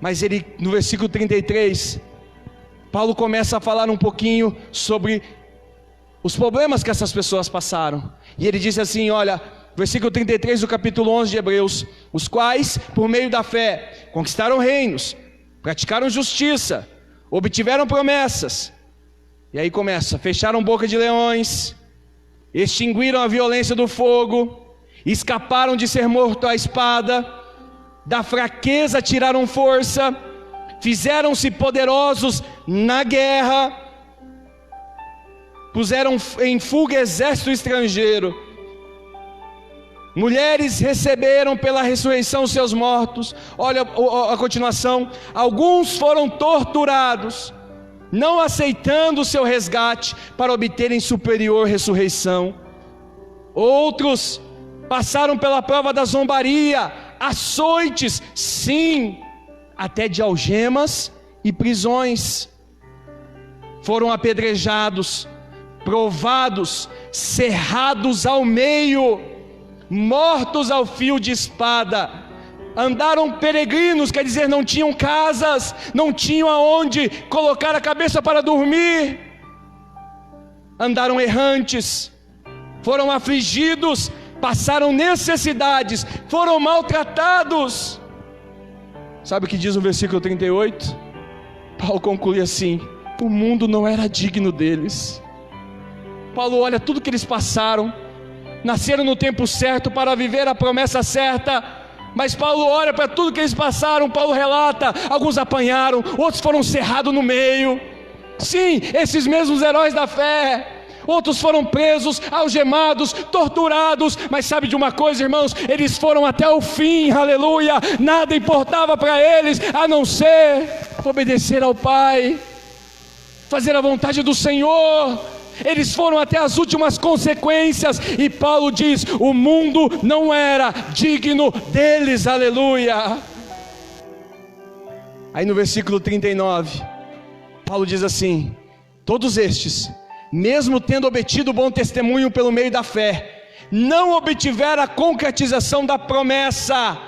Mas ele, no versículo 33, Paulo começa a falar um pouquinho sobre os problemas que essas pessoas passaram. E ele diz assim, olha, versículo 33 do capítulo 11 de Hebreus: os quais, por meio da fé, conquistaram reinos, praticaram justiça, obtiveram promessas. E aí começa: fecharam boca de leões, extinguiram a violência do fogo, escaparam de ser morto à espada, da fraqueza tiraram força, fizeram-se poderosos na guerra, puseram em fuga exército estrangeiro. Mulheres receberam pela ressurreição seus mortos. Olha a continuação: alguns foram torturados, não aceitando o seu resgate para obterem superior ressurreição. Outros passaram pela prova da zombaria, açoites, sim, até de algemas e prisões. Foram apedrejados, provados, cerrados ao meio, mortos ao fio de espada. Andaram peregrinos, quer dizer, não tinham casas, não tinham aonde colocar a cabeça para dormir. Andaram errantes, foram afligidos, passaram necessidades, foram maltratados. Sabe o que diz no versículo 38? Paulo conclui assim: o mundo não era digno deles. Paulo olha tudo que eles passaram, nasceram no tempo certo para viver a promessa certa, Mas Paulo olha para tudo que eles passaram. Paulo relata: alguns apanharam, outros foram cerrados no meio. Sim, esses mesmos heróis da fé. Outros foram presos, algemados, torturados. Mas sabe de uma coisa, irmãos? Eles foram até o fim, aleluia. Nada importava para eles a não ser obedecer ao Pai, fazer a vontade do Senhor. Eles foram até as últimas consequências. E Paulo diz: o mundo não era digno deles, aleluia. Aí no versículo 39, Paulo diz assim: todos estes, mesmo tendo obtido bom testemunho pelo meio da fé, não obtiveram a concretização da promessa.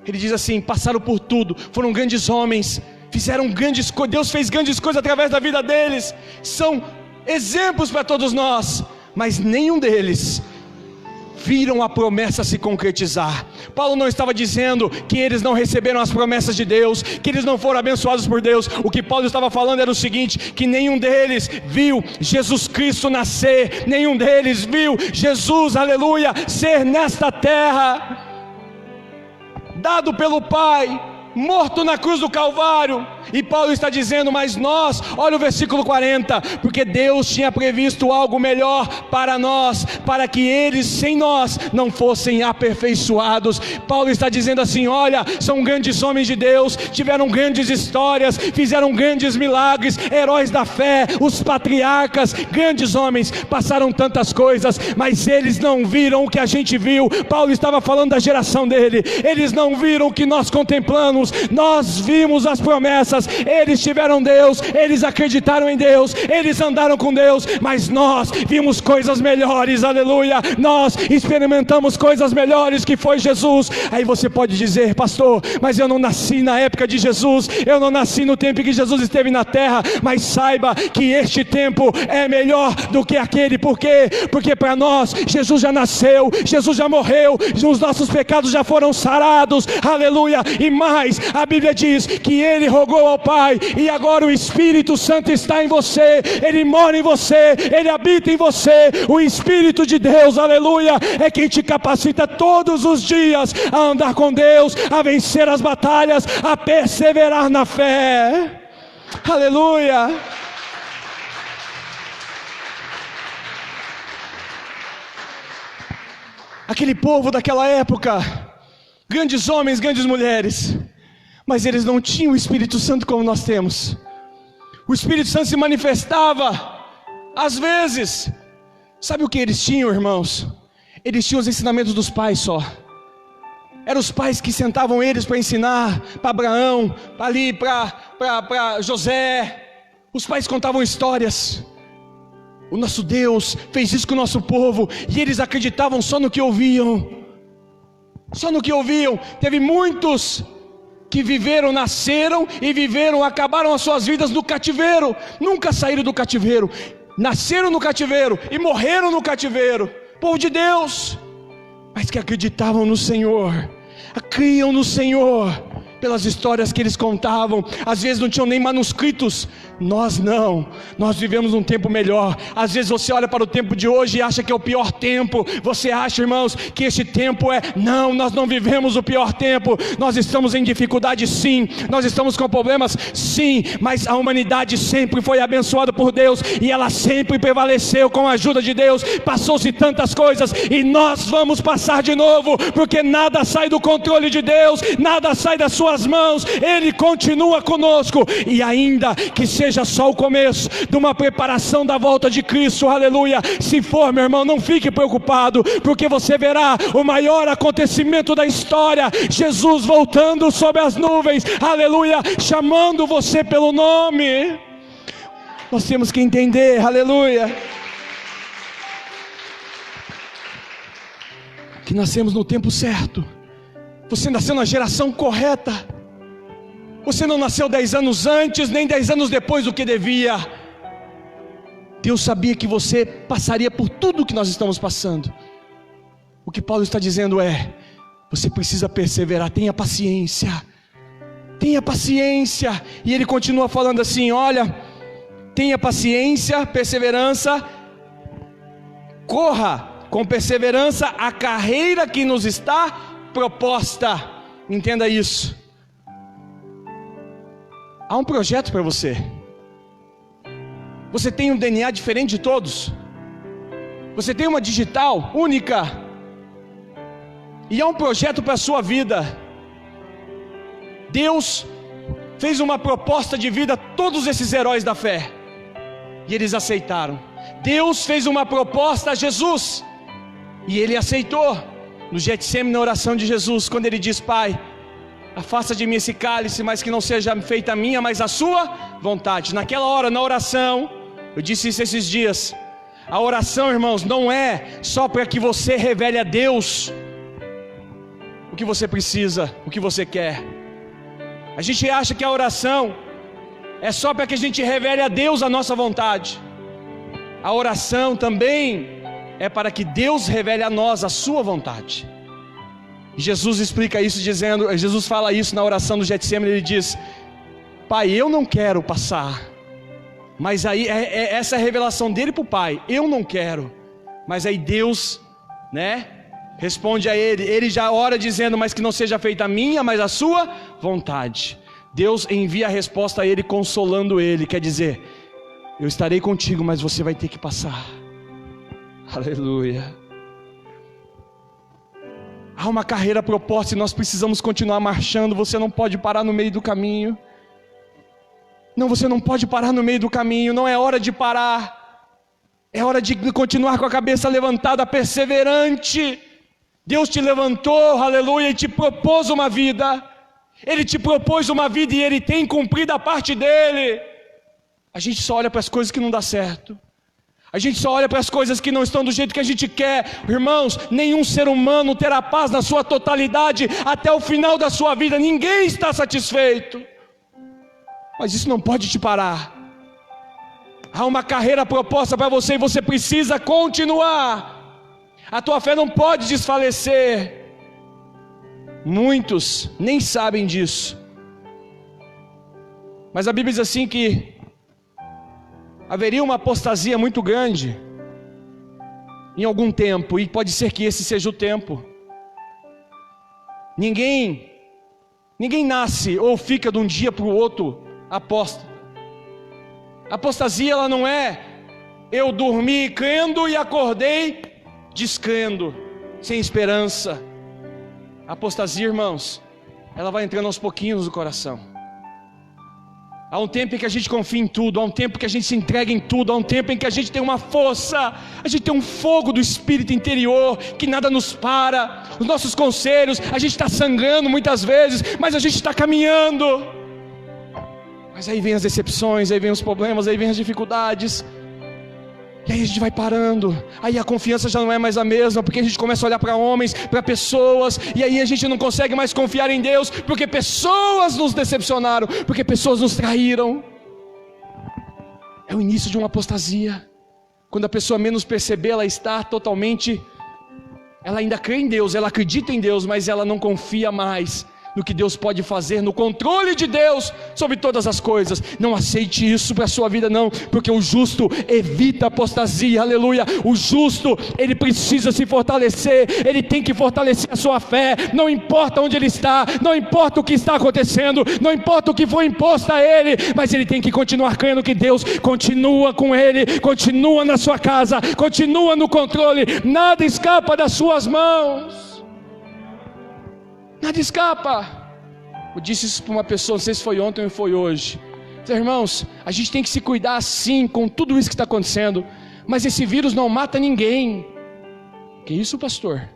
Ele diz assim: passaram por tudo, foram grandes homens, fizeram grandes coisas, Deus fez grandes coisas através da vida deles, são exemplos para todos nós, mas nenhum deles viram a promessa se concretizar. Paulo não estava dizendo que eles não receberam as promessas de Deus, que eles não foram abençoados por Deus. O que Paulo estava falando era o seguinte: que nenhum deles viu Jesus Cristo nascer, nenhum deles viu Jesus, aleluia, ser nesta terra, dado pelo Pai, morto na cruz do Calvário. E Paulo está dizendo: mas nós, olha o versículo 40, porque Deus tinha previsto algo melhor para nós, para que eles sem nós não fossem aperfeiçoados. Paulo está dizendo assim: olha, são grandes homens de Deus, tiveram grandes histórias, fizeram grandes milagres, heróis da fé, os patriarcas, grandes homens, passaram tantas coisas, mas eles não viram o que a gente viu. Paulo estava falando da geração dele. Eles não viram o que nós contemplamos. Nós vimos as promessas. Eles tiveram Deus, eles acreditaram em Deus, eles andaram com Deus, mas nós vimos coisas melhores, aleluia. Nós experimentamos coisas melhores, que foi Jesus. Aí você pode dizer: pastor, mas eu não nasci na época de Jesus, eu não nasci no tempo em que Jesus esteve na terra. Mas saiba que este tempo é melhor do que aquele. Por quê? Porque para nós Jesus já nasceu, Jesus já morreu, os nossos pecados já foram sarados, aleluia. E mais, a Bíblia diz que Ele rogou ao Pai, e agora o Espírito Santo está em você, Ele mora em você, Ele habita em você. O Espírito de Deus, aleluia, é quem te capacita todos os dias a andar com Deus, a vencer as batalhas, a perseverar na fé, aleluia. Aquele povo daquela época, grandes homens, grandes mulheres, mas eles não tinham o Espírito Santo como nós temos. O Espírito Santo se manifestava às vezes. Sabe o que eles tinham, irmãos? Eles tinham os ensinamentos dos pais só. Eram os pais que sentavam eles para ensinar, para Abraão, ali para José. Os pais contavam histórias. O nosso Deus fez isso com o nosso povo, e eles acreditavam só no que ouviam. Só no que ouviam. Teve muitos que viveram, nasceram e viveram, acabaram as suas vidas no cativeiro, nunca saíram do cativeiro, nasceram no cativeiro e morreram no cativeiro. Povo de Deus, mas que acreditavam no Senhor, criam no Senhor, pelas histórias que eles contavam. Às vezes não tinham nem manuscritos. Nós não, nós vivemos um tempo melhor. Às vezes você olha para o tempo de hoje e acha que é o pior tempo. Você acha, irmãos, que este tempo é... Não, nós não vivemos o pior tempo. Nós estamos em dificuldade, sim. Nós estamos com problemas, sim. Mas a humanidade sempre foi abençoada por Deus, e ela sempre prevaleceu com a ajuda de Deus. Passou-se tantas coisas, e nós vamos passar de novo, porque nada sai do controle de Deus, nada sai das suas mãos. Ele continua conosco, e ainda que seja só o começo de uma preparação da volta de Cristo, aleluia. Se for, meu irmão, não fique preocupado, porque você verá o maior acontecimento da história: Jesus voltando sobre as nuvens, aleluia, chamando você pelo nome. Nós temos que entender, aleluia, que nascemos no tempo certo. Você nasceu na geração correta. Você não nasceu 10 anos antes, nem 10 anos depois do que devia. Deus sabia que você passaria por tudo o que nós estamos passando. O que Paulo está dizendo é: você precisa perseverar, tenha paciência. Tenha paciência. E ele continua falando assim: olha, tenha paciência, perseverança, corra com perseverança a carreira que nos está proposta. Entenda isso. Há um projeto para você. Você tem um DNA diferente de todos. Você tem uma digital única. E há um projeto para a sua vida. Deus fez uma proposta de vida a todos esses heróis da fé. E eles aceitaram. Deus fez uma proposta a Jesus. E ele aceitou. No Getsêmani, na oração de Jesus, quando ele diz: Pai, afasta de mim esse cálice, mas que não seja feita a minha, mas a sua vontade. Naquela hora, na oração, eu disse isso esses dias. A oração, irmãos, não é só para que você revele a Deus o que você precisa, o que você quer. A gente acha que a oração é só para que a gente revele a Deus a nossa vontade. A oração também é para que Deus revele a nós a sua vontade. E Jesus explica isso dizendo, Jesus fala isso na oração do Getsêmani, ele diz: Pai, eu não quero passar. Mas aí essa é a revelação dele para o Pai: eu não quero. Mas aí Deus, responde a ele já ora dizendo: mas que não seja feita a minha, mas a sua vontade. Deus envia a resposta a ele, consolando ele, quer dizer: eu estarei contigo, mas você vai ter que passar. Aleluia. Há uma carreira proposta e nós precisamos continuar marchando. Você não pode parar no meio do caminho. Não, você não pode parar no meio do caminho. Não é hora de parar. É hora de continuar com a cabeça levantada, perseverante. Deus te levantou, aleluia, e te propôs uma vida. Ele te propôs uma vida e Ele tem cumprido a parte dEle. A gente só olha para as coisas que não dá certo. A gente só olha para as coisas que não estão do jeito que a gente quer. Irmãos, nenhum ser humano terá paz na sua totalidade até o final da sua vida. Ninguém está satisfeito. Mas isso não pode te parar. Há uma carreira proposta para você e você precisa continuar. A tua fé não pode desfalecer. Muitos nem sabem disso. Mas a Bíblia diz assim que haveria uma apostasia muito grande em algum tempo, e pode ser que esse seja o tempo. Ninguém nasce ou fica de um dia para o outro apóstata. A apostasia, ela não é eu dormi crendo e acordei descrendo, sem esperança. A apostasia, irmãos, ela vai entrando aos pouquinhos no coração. Há um tempo em que a gente confia em tudo, há um tempo que a gente se entrega em tudo, há um tempo em que a gente tem uma força, a gente tem um fogo do espírito interior, que nada nos para, os nossos conselhos, a gente está sangrando muitas vezes, mas a gente está caminhando. Mas aí vem as decepções, aí vem os problemas, aí vem as dificuldades, e aí a gente vai parando, aí a confiança já não é mais a mesma, porque a gente começa a olhar para homens, para pessoas, e aí a gente não consegue mais confiar em Deus, porque pessoas nos decepcionaram, porque pessoas nos traíram. É o início de uma apostasia. Quando a pessoa menos perceber, ela está totalmente, ela ainda crê em Deus, ela acredita em Deus, mas ela não confia mais no que Deus pode fazer, no controle de Deus sobre todas as coisas. Não aceite isso para a sua vida não, porque o justo evita apostasia, aleluia. O justo, ele precisa se fortalecer, ele tem que fortalecer a sua fé, não importa onde ele está, não importa o que está acontecendo, não importa o que foi imposto a ele, mas ele tem que continuar crendo que Deus continua com ele, continua na sua casa, continua no controle, nada escapa das suas mãos. Nada escapa. Eu disse isso para uma pessoa, não sei se foi ontem ou foi hoje. Irmãos, a gente tem que se cuidar assim, com tudo isso que está acontecendo. Mas esse vírus não mata ninguém. Que isso, pastor?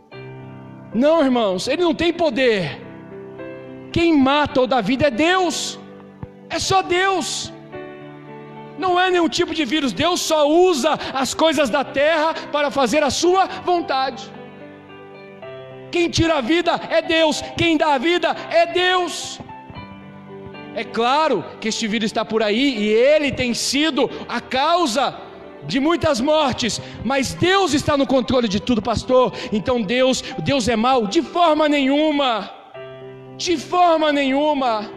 Não, irmãos, ele não tem poder. Quem mata ou dá vida é Deus. É só Deus. Não é nenhum tipo de vírus. Deus só usa as coisas da terra para fazer a sua vontade. Quem tira a vida é Deus, quem dá a vida é Deus. É claro que este vírus está por aí e ele tem sido a causa de muitas mortes, mas Deus está no controle de tudo, pastor. Então Deus é mau? De forma nenhuma, de forma nenhuma.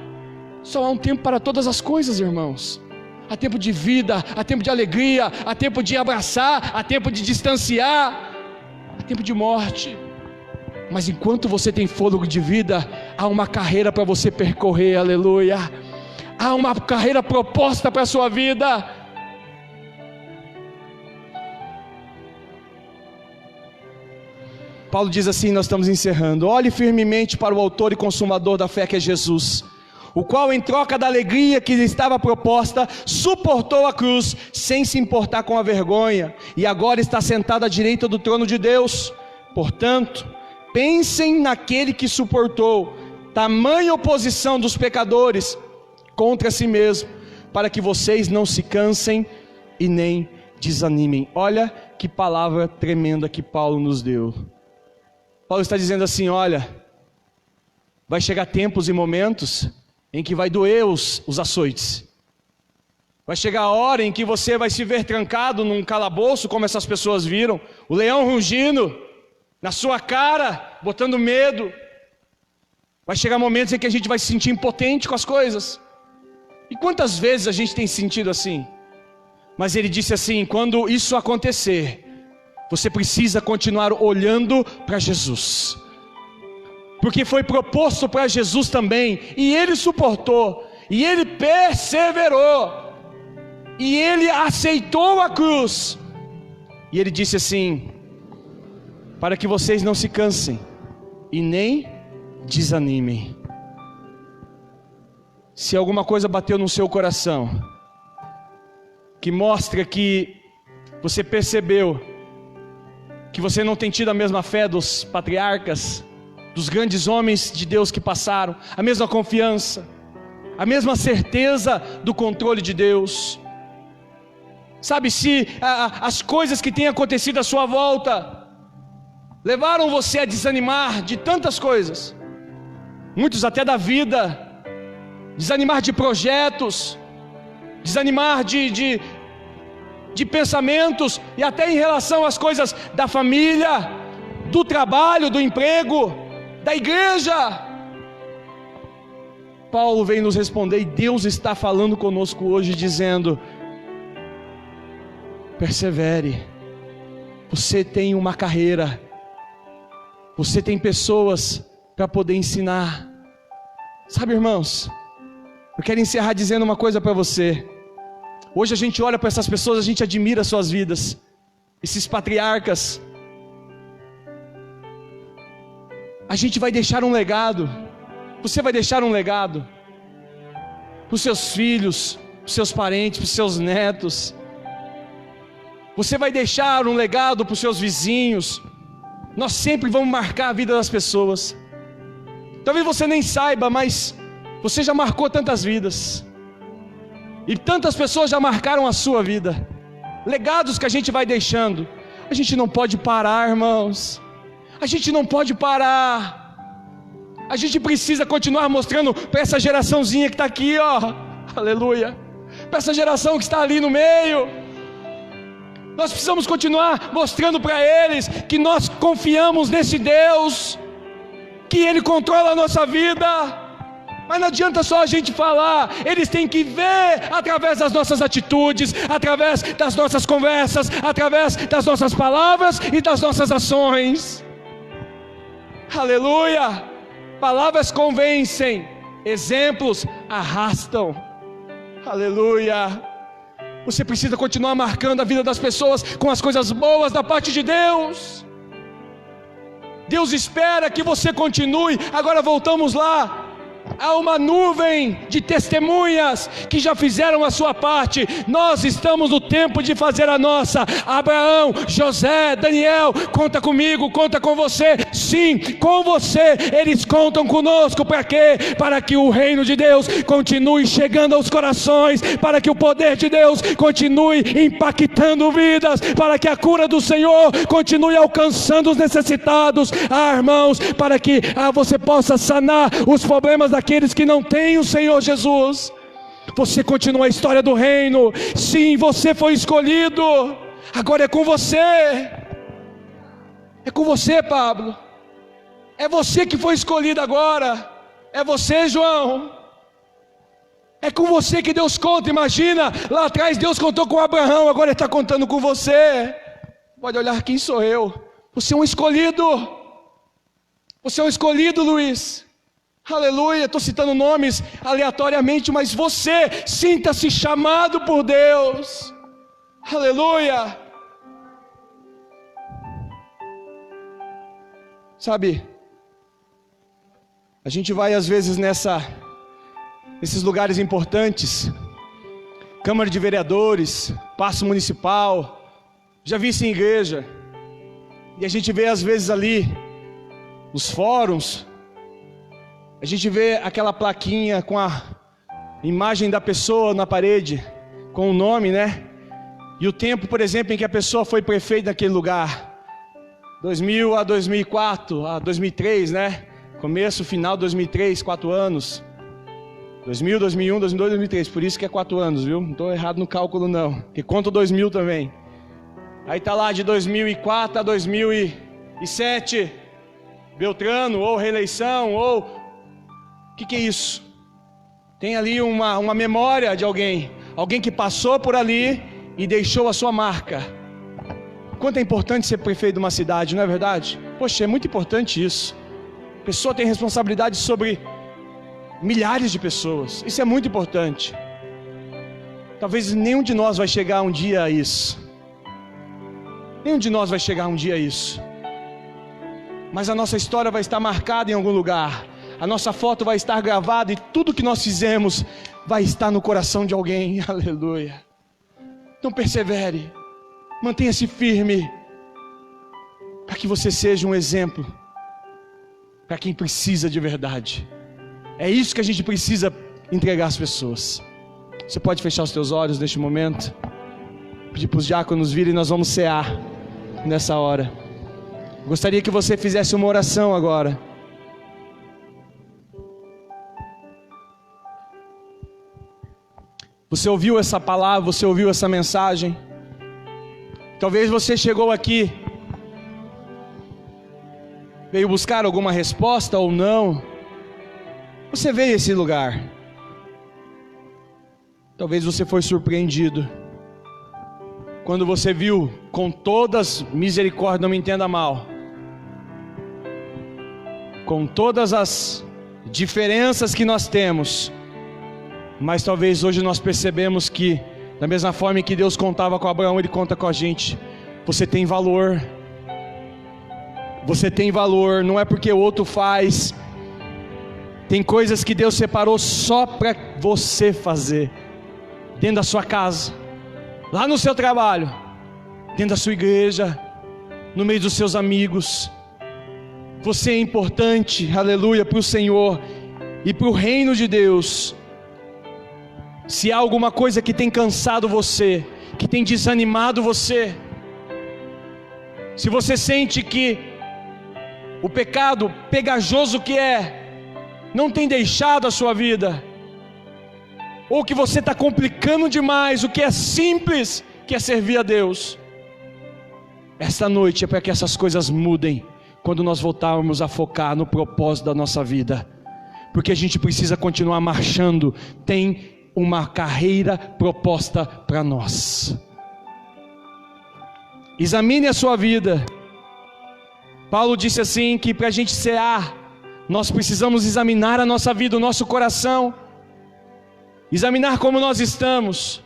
Só há um tempo para todas as coisas, irmãos. Há tempo de vida, há tempo de alegria, há tempo de abraçar, há tempo de distanciar, há tempo de morte. Mas enquanto você tem fôlego de vida, há uma carreira para você percorrer, aleluia. Há uma carreira proposta para a sua vida. Paulo diz assim, nós estamos encerrando: olhe firmemente para o autor e consumador da fé, que é Jesus, o qual, em troca da alegria que lhe estava proposta, suportou a cruz, sem se importar com a vergonha, e agora está sentado à direita do trono de Deus. Portanto, pensem naquele que suportou tamanha oposição dos pecadores contra si mesmo, para que vocês não se cansem e nem desanimem. Olha que palavra tremenda que Paulo nos deu. Paulo está dizendo assim: olha, vai chegar tempos e momentos em que vai doer os açoites. Vai chegar a hora em que você vai se ver trancado num calabouço, como essas pessoas viram, o leão rugindo na sua cara, botando medo. Vai chegar momentos em que a gente vai se sentir impotente com as coisas. E quantas vezes a gente tem se sentido assim? Mas ele disse assim: quando isso acontecer, você precisa continuar olhando para Jesus, porque foi proposto para Jesus também, e ele suportou, e ele perseverou, e ele aceitou a cruz. E ele disse assim: para que vocês não se cansem e nem desanimem. Se alguma coisa bateu no seu coração, que mostra que você percebeu que você não tem tido a mesma fé dos patriarcas, dos grandes homens de Deus que passaram, a mesma confiança, a mesma certeza do controle de Deus. Sabe, se as coisas que têm acontecido à sua volta levaram você a desanimar de tantas coisas, muitos até da vida, desanimar de projetos, desanimar de pensamentos, e até em relação às coisas da família, do trabalho, do emprego, da igreja. Paulo vem nos responder, e Deus está falando conosco hoje, dizendo: persevere, você tem uma carreira, você tem pessoas para poder ensinar. Sabe, irmãos, eu quero encerrar dizendo uma coisa para você. Hoje a gente olha para essas pessoas, a gente admira suas vidas, esses patriarcas. A gente vai deixar um legado. Você vai deixar um legado para os seus filhos, para os seus parentes, para os seus netos. Você vai deixar um legado para os seus vizinhos. Nós sempre vamos marcar a vida das pessoas. Talvez você nem saiba, mas você já marcou tantas vidas, e tantas pessoas já marcaram a sua vida. Legados que a gente vai deixando. A gente não pode parar, irmãos. A gente não pode parar. A gente precisa continuar mostrando para essa geraçãozinha que está aqui, ó, aleluia, para essa geração que está ali no meio. Nós precisamos continuar mostrando para eles que nós confiamos nesse Deus, que Ele controla a nossa vida. Mas não adianta só a gente falar, eles têm que ver através das nossas atitudes, através das nossas conversas, através das nossas palavras e das nossas ações. Aleluia! Palavras convencem, exemplos arrastam. Aleluia! Você precisa continuar marcando a vida das pessoas com as coisas boas da parte de Deus. Deus espera que você continue. Agora voltamos lá. Há uma nuvem de testemunhas que já fizeram a sua parte. Nós estamos no tempo de fazer a nossa. Abraão, José, Daniel, conta comigo, conta com você. Sim, com você. Eles contam conosco. Para quê? Para que o reino de Deus continue chegando aos corações, para que o poder de Deus continue impactando vidas, para que a cura do Senhor continue alcançando os necessitados. Irmãos, para que você possa sanar os problemas daqueles que não têm o Senhor Jesus. Você continua a história do reino. Sim, você foi escolhido. Agora é com você. É com você, Pablo. É você que foi escolhido agora. É você, João. É com você que Deus conta. Imagina, lá atrás Deus contou com Abraão, agora Ele está contando com você. Pode olhar, quem sou eu? Você é um escolhido. Você é um escolhido, Luiz. Aleluia, estou citando nomes aleatoriamente, mas você sinta-se chamado por Deus. Aleluia. Sabe, a gente vai às vezes nesses lugares importantes, Câmara de Vereadores, Paço Municipal, já vi isso em igreja, e a gente vê às vezes ali, nos fóruns, a gente vê aquela plaquinha com a imagem da pessoa na parede, com o nome, né? E o tempo, por exemplo, em que a pessoa foi prefeito naquele lugar, 2000 a 2004, a 2003, né? Começo, final 2003, 4 anos. 2000, 2001, 2002, 2003, por isso que é 4 anos, viu? Não estou errado no cálculo não, porque conta o 2000 também. Aí tá lá de 2004 a 2007, Beltrano, ou reeleição, ou... O que é isso? Tem ali uma memória de alguém que passou por ali e deixou a sua marca. Quanto é importante ser prefeito de uma cidade, não é verdade? Poxa, é muito importante isso. A pessoa tem responsabilidade sobre milhares de pessoas. Isso é muito importante. Talvez nenhum de nós vai chegar um dia a isso. Nenhum de nós vai chegar um dia a isso. Mas a nossa história vai estar marcada em algum lugar. A nossa foto vai estar gravada e tudo que nós fizemos vai estar no coração de alguém. Aleluia. Então persevere. Mantenha-se firme. Para que você seja um exemplo para quem precisa de verdade. É isso que a gente precisa entregar às pessoas. Você pode fechar os teus olhos neste momento. Pedir para os diáconos virem e nós vamos cear nessa hora. Gostaria que você fizesse uma oração agora. Você ouviu essa palavra, você ouviu essa mensagem. Talvez você chegou aqui, veio buscar alguma resposta ou não. Você veio a esse lugar. Talvez você foi surpreendido quando você viu, com todas misericórdia, não me entenda mal, com todas as diferenças que nós temos, mas talvez hoje nós percebemos que, da mesma forma que Deus contava com Abraão, Ele conta com a gente. Você tem valor. Você tem valor, não é porque o outro faz. Tem coisas que Deus separou só para você fazer. Dentro da sua casa, lá no seu trabalho, dentro da sua igreja, no meio dos seus amigos. Você é importante, aleluia, para o Senhor e para o reino de Deus. Se há alguma coisa que tem cansado você, que tem desanimado você, se você sente que o pecado pegajoso que não tem deixado a sua vida, ou que você está complicando demais o que é simples, que é servir a Deus, esta noite é para que essas coisas mudem, quando nós voltarmos a focar no propósito da nossa vida, porque a gente precisa continuar marchando. Tem uma carreira proposta para nós. Examine a sua vida. Paulo disse assim, que para a gente cear, nós precisamos examinar a nossa vida, o nosso coração, examinar como nós estamos,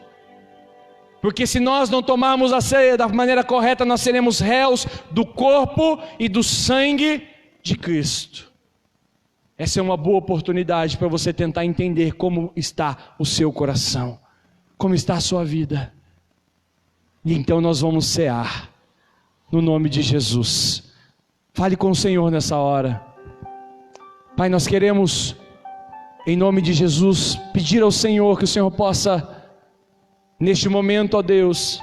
porque se nós não tomarmos a ceia da maneira correta, nós seremos réus do corpo e do sangue de Cristo. Essa é uma boa oportunidade para você tentar entender como está o seu coração, como está a sua vida. E então nós vamos cear, no nome de Jesus. Fale com o Senhor nessa hora. Pai, nós queremos, em nome de Jesus, pedir ao Senhor que o Senhor possa, neste momento, ó Deus,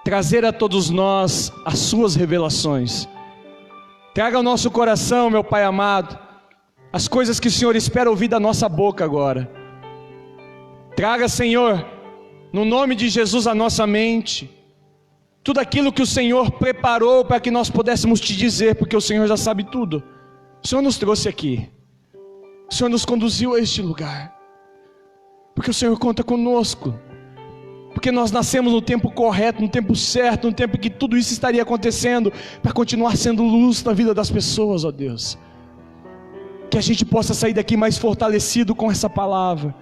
trazer a todos nós as suas revelações. Traga ao nosso coração, meu Pai amado, as coisas que o Senhor espera ouvir da nossa boca agora. Traga, Senhor, no nome de Jesus, a nossa mente, tudo aquilo que o Senhor preparou para que nós pudéssemos te dizer, porque o Senhor já sabe tudo. O Senhor nos trouxe aqui, o Senhor nos conduziu a este lugar, porque o Senhor conta conosco, porque nós nascemos no tempo correto, no tempo certo, no tempo que tudo isso estaria acontecendo, para continuar sendo luz na vida das pessoas, ó Deus. Que a gente possa sair daqui mais fortalecido com essa palavra,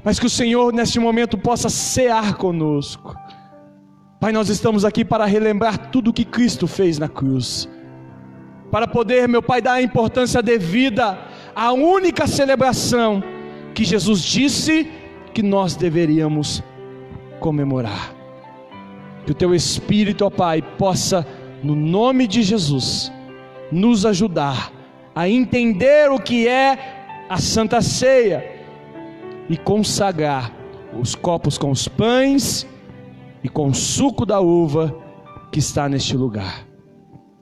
mas que o Senhor neste momento possa cear conosco. Pai, nós estamos aqui para relembrar tudo o que Cristo fez na cruz, para poder, meu Pai, dar a importância devida à única celebração que Jesus disse que nós deveríamos comemorar. Que o Teu Espírito, ó Pai, possa, no nome de Jesus, nos ajudar a entender o que é a Santa Ceia e consagrar os copos com os pães e com o suco da uva que está neste lugar.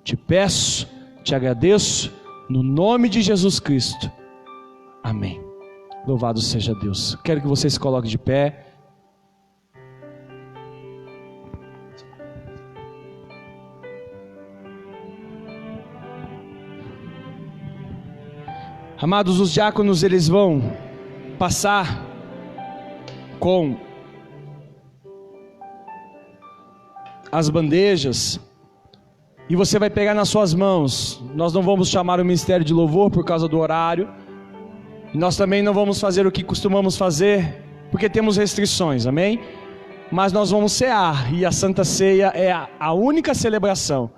Te peço, te agradeço, no nome de Jesus Cristo. Amém. Louvado seja Deus. Quero que você se coloque de pé. Amados, os diáconos, eles vão passar com as bandejas, e você vai pegar nas suas mãos. Nós não vamos chamar o ministério de louvor por causa do horário, e nós também não vamos fazer o que costumamos fazer, porque temos restrições, amém? Mas nós vamos cear, e a Santa Ceia é a única celebração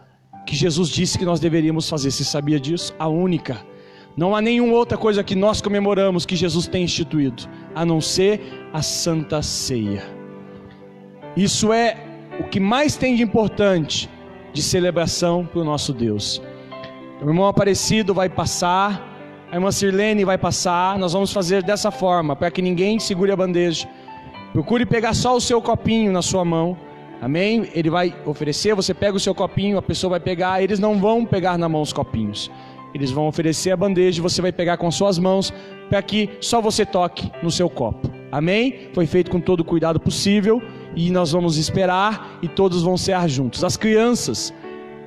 que Jesus disse que nós deveríamos fazer. Você sabia disso? A única. Não há nenhuma outra coisa que nós comemoramos que Jesus tem instituído, a não ser a Santa Ceia. Isso é o que mais tem de importante de celebração para o nosso Deus. O irmão Aparecido vai passar, a irmã Sirlene vai passar. Nós vamos fazer dessa forma, para que ninguém segure a bandeja. Procure pegar só o seu copinho na sua mão, amém? Ele vai oferecer, você pega o seu copinho, a pessoa vai pegar. Eles não vão pegar na mão os copinhos, eles vão oferecer a bandeja e você vai pegar com suas mãos, para que só você toque no seu copo, amém? Foi feito com todo o cuidado possível, e nós vamos esperar, e todos vão cear juntos. As crianças,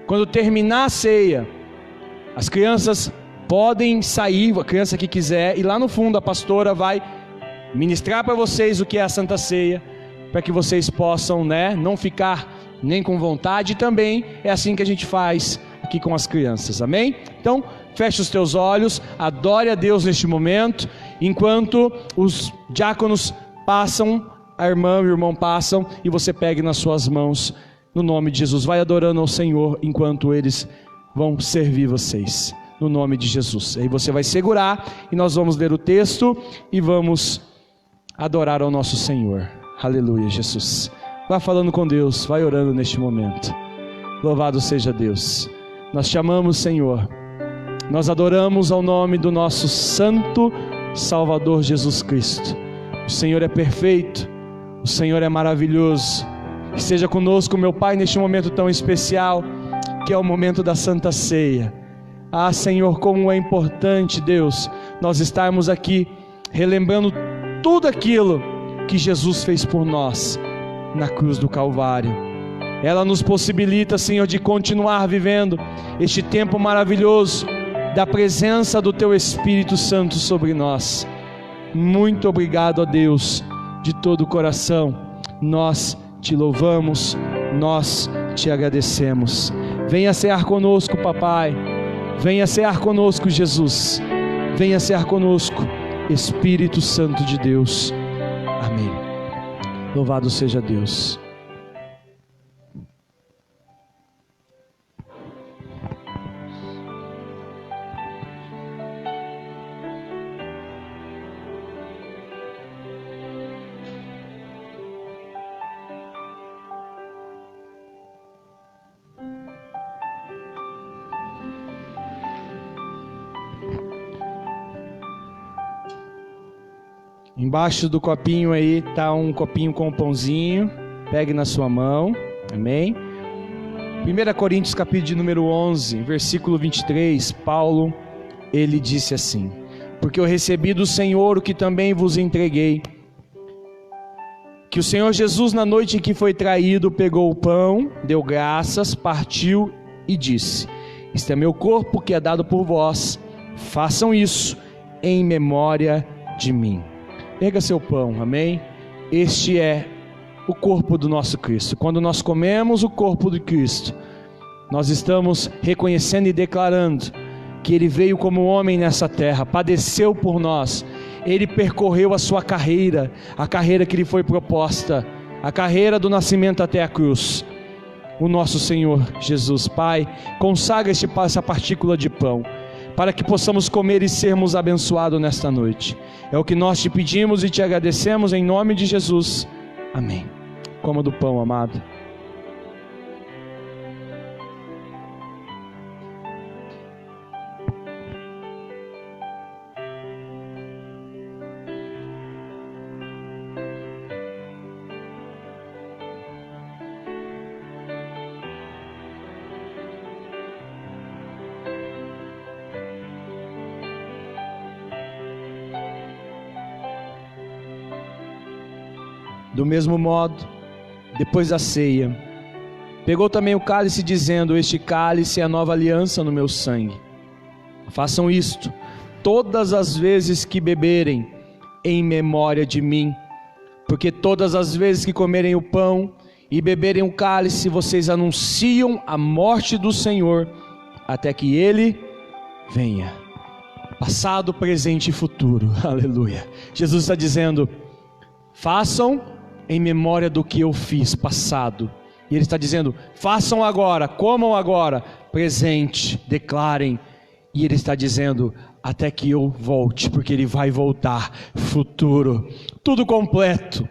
quando terminar a ceia, as crianças podem sair, a criança que quiser, e lá no fundo a pastora vai ministrar para vocês o que é a Santa Ceia, para que vocês possam, não ficar nem com vontade. E também é assim que a gente faz aqui com as crianças, amém? Então, feche os teus olhos, adore a Deus neste momento, enquanto os diáconos passam, a irmã e o irmão passam, e você pegue nas suas mãos, no nome de Jesus. Vai adorando ao Senhor, enquanto eles vão servir vocês, no nome de Jesus. Aí você vai segurar, e nós vamos ler o texto, e vamos adorar ao nosso Senhor. Aleluia, Jesus. Vá falando com Deus, vai orando neste momento. Louvado seja Deus. Nós te amamos, Senhor. Nós adoramos ao nome do nosso Santo Salvador Jesus Cristo. O Senhor é perfeito, o Senhor é maravilhoso. Esteja conosco, meu Pai, neste momento tão especial, que é o momento da Santa Ceia. Ah, Senhor, como é importante, Deus, nós estarmos aqui relembrando tudo aquilo que Jesus fez por nós na cruz do Calvário. Ela nos possibilita, Senhor, de continuar vivendo este tempo maravilhoso da presença do Teu Espírito Santo sobre nós. Muito obrigado, ó Deus, de todo o coração. Nós te louvamos, nós te agradecemos. Venha cear conosco, Papai. Venha cear conosco, Jesus. Venha cear conosco, Espírito Santo de Deus. Amém. Louvado seja Deus. Embaixo do copinho aí está um copinho com um pãozinho. Pegue na sua mão, amém? 1 Coríntios capítulo de número 11, versículo 23, Paulo, ele disse assim: porque eu recebi do Senhor o que também vos entreguei, que o Senhor Jesus, na noite em que foi traído, pegou o pão, deu graças, partiu e disse: este é meu corpo que é dado por vós, façam isso em memória de mim. Pega seu pão, amém? Este é o corpo do nosso Cristo. Quando nós comemos o corpo de Cristo, nós estamos reconhecendo e declarando que Ele veio como homem nessa terra, padeceu por nós, Ele percorreu a sua carreira, a carreira que lhe foi proposta, a carreira do nascimento até a cruz. O nosso Senhor Jesus, Pai, consagra essa partícula de pão, para que possamos comer e sermos abençoados nesta noite. É o que nós te pedimos e te agradecemos em nome de Jesus. Amém. Coma do pão, amado. Do mesmo modo, depois da ceia, pegou também o cálice, dizendo: este cálice é a nova aliança no meu sangue. Façam isto todas as vezes que beberem, em memória de mim. Porque todas as vezes que comerem o pão e beberem o cálice, vocês anunciam a morte do Senhor, até que Ele venha. Passado, presente e futuro. Aleluia. Jesus está dizendo: façam em memória do que eu fiz passado. E Ele está dizendo: façam agora, comam agora, presente, declarem. E Ele está dizendo: até que eu volte, porque Ele vai voltar, futuro. Tudo completo,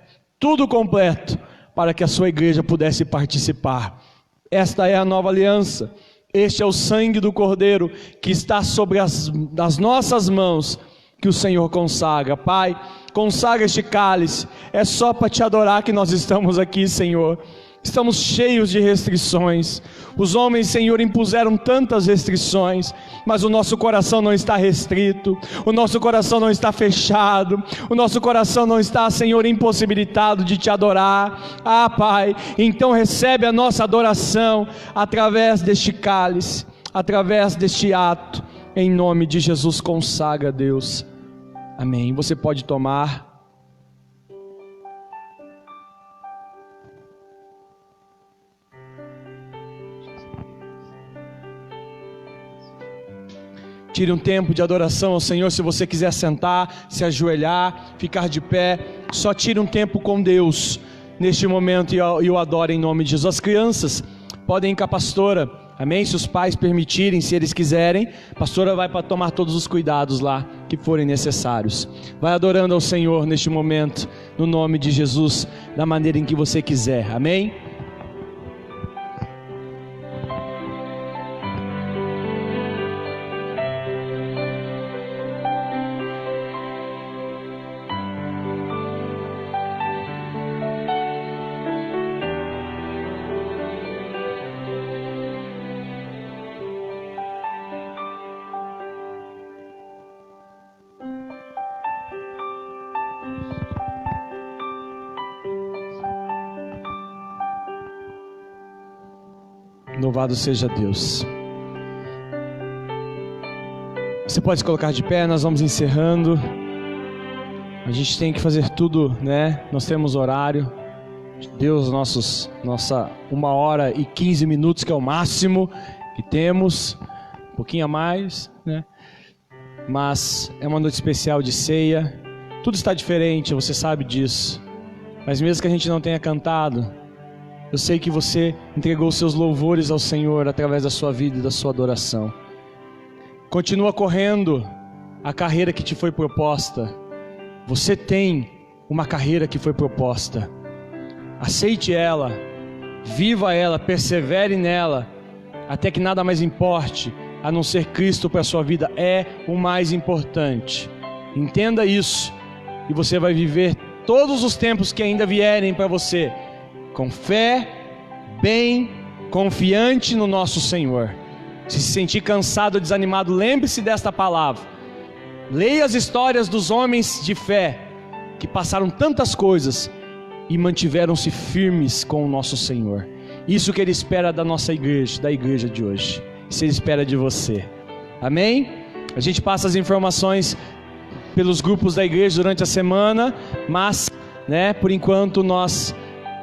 para que a sua igreja pudesse participar. Esta é a nova aliança. Este é o sangue do Cordeiro que está sobre as nossas mãos, que o Senhor consagra. Pai, consagra este cálice. É só para te adorar que nós estamos aqui, Senhor. Estamos cheios de restrições. Os homens, Senhor, impuseram tantas restrições, mas o nosso coração não está restrito, o nosso coração não está fechado, o nosso coração não está, Senhor, impossibilitado de te adorar. Ah, Pai, então recebe a nossa adoração através deste cálice, através deste ato. Em nome de Jesus, consagra a Deus. Amém. Você pode tomar. Tire um tempo de adoração ao Senhor. Se você quiser sentar, se ajoelhar, ficar de pé, só tire um tempo com Deus neste momento e o adore em nome de Jesus. As crianças podem ir com a pastora, amém? Se os pais permitirem, se eles quiserem, a pastora vai para tomar todos os cuidados lá que forem necessários. Vai adorando ao Senhor neste momento, no nome de Jesus, da maneira em que você quiser, amém? Louvado seja Deus. Você pode se colocar de pé, nós vamos encerrando. A gente tem que fazer tudo, né? Nós temos horário. Deus, nossa 1h15, que é o máximo que temos. Um pouquinho a mais, né? Mas é uma noite especial de ceia. Tudo está diferente, você sabe disso. Mas mesmo que a gente não tenha cantado, eu sei que você entregou seus louvores ao Senhor através da sua vida e da sua adoração. Continua correndo a carreira que te foi proposta. Você tem uma carreira que foi proposta. Aceite ela, viva ela, persevere nela, até que nada mais importe, a não ser Cristo para a sua vida. É o mais importante. Entenda isso, e você vai viver todos os tempos que ainda vierem para você com fé, bem, confiante no nosso Senhor. Se sentir cansado ou desanimado, lembre-se desta palavra. Leia as histórias dos homens de fé que passaram tantas coisas e mantiveram-se firmes com o nosso Senhor. Isso que Ele espera da nossa igreja, da igreja de hoje. Isso Ele espera de você. Amém? A gente passa as informações pelos grupos da igreja durante a semana, mas, por enquanto nós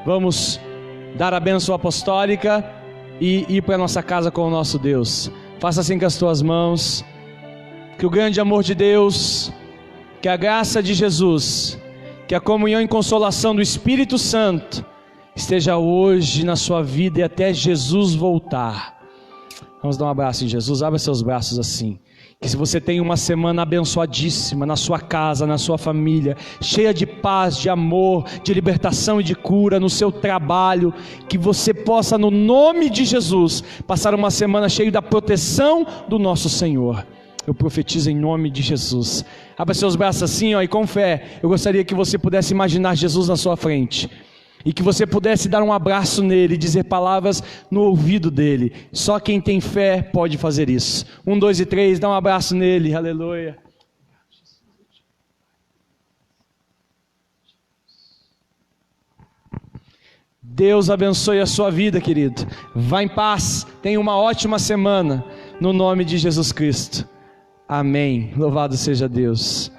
vamos dar a bênção apostólica e ir para a nossa casa com o nosso Deus. Faça assim com as tuas mãos. Que o grande amor de Deus, que a graça de Jesus, que a comunhão e consolação do Espírito Santo esteja hoje na sua vida e até Jesus voltar. Vamos dar um abraço em Jesus. Abra seus braços assim. Que se você tem uma semana abençoadíssima na sua casa, na sua família, cheia de paz, de amor, de libertação e de cura no seu trabalho, que você possa, no nome de Jesus, passar uma semana cheia da proteção do nosso Senhor. Eu profetizo em nome de Jesus. Abra seus braços assim, e com fé, eu gostaria que você pudesse imaginar Jesus na sua frente. E que você pudesse dar um abraço nele, dizer palavras no ouvido dele. Só quem tem fé pode fazer isso. 1, 2 e 3, dá um abraço nele, aleluia. Deus abençoe a sua vida, querido. Vá em paz, tenha uma ótima semana, no nome de Jesus Cristo. Amém. Louvado seja Deus.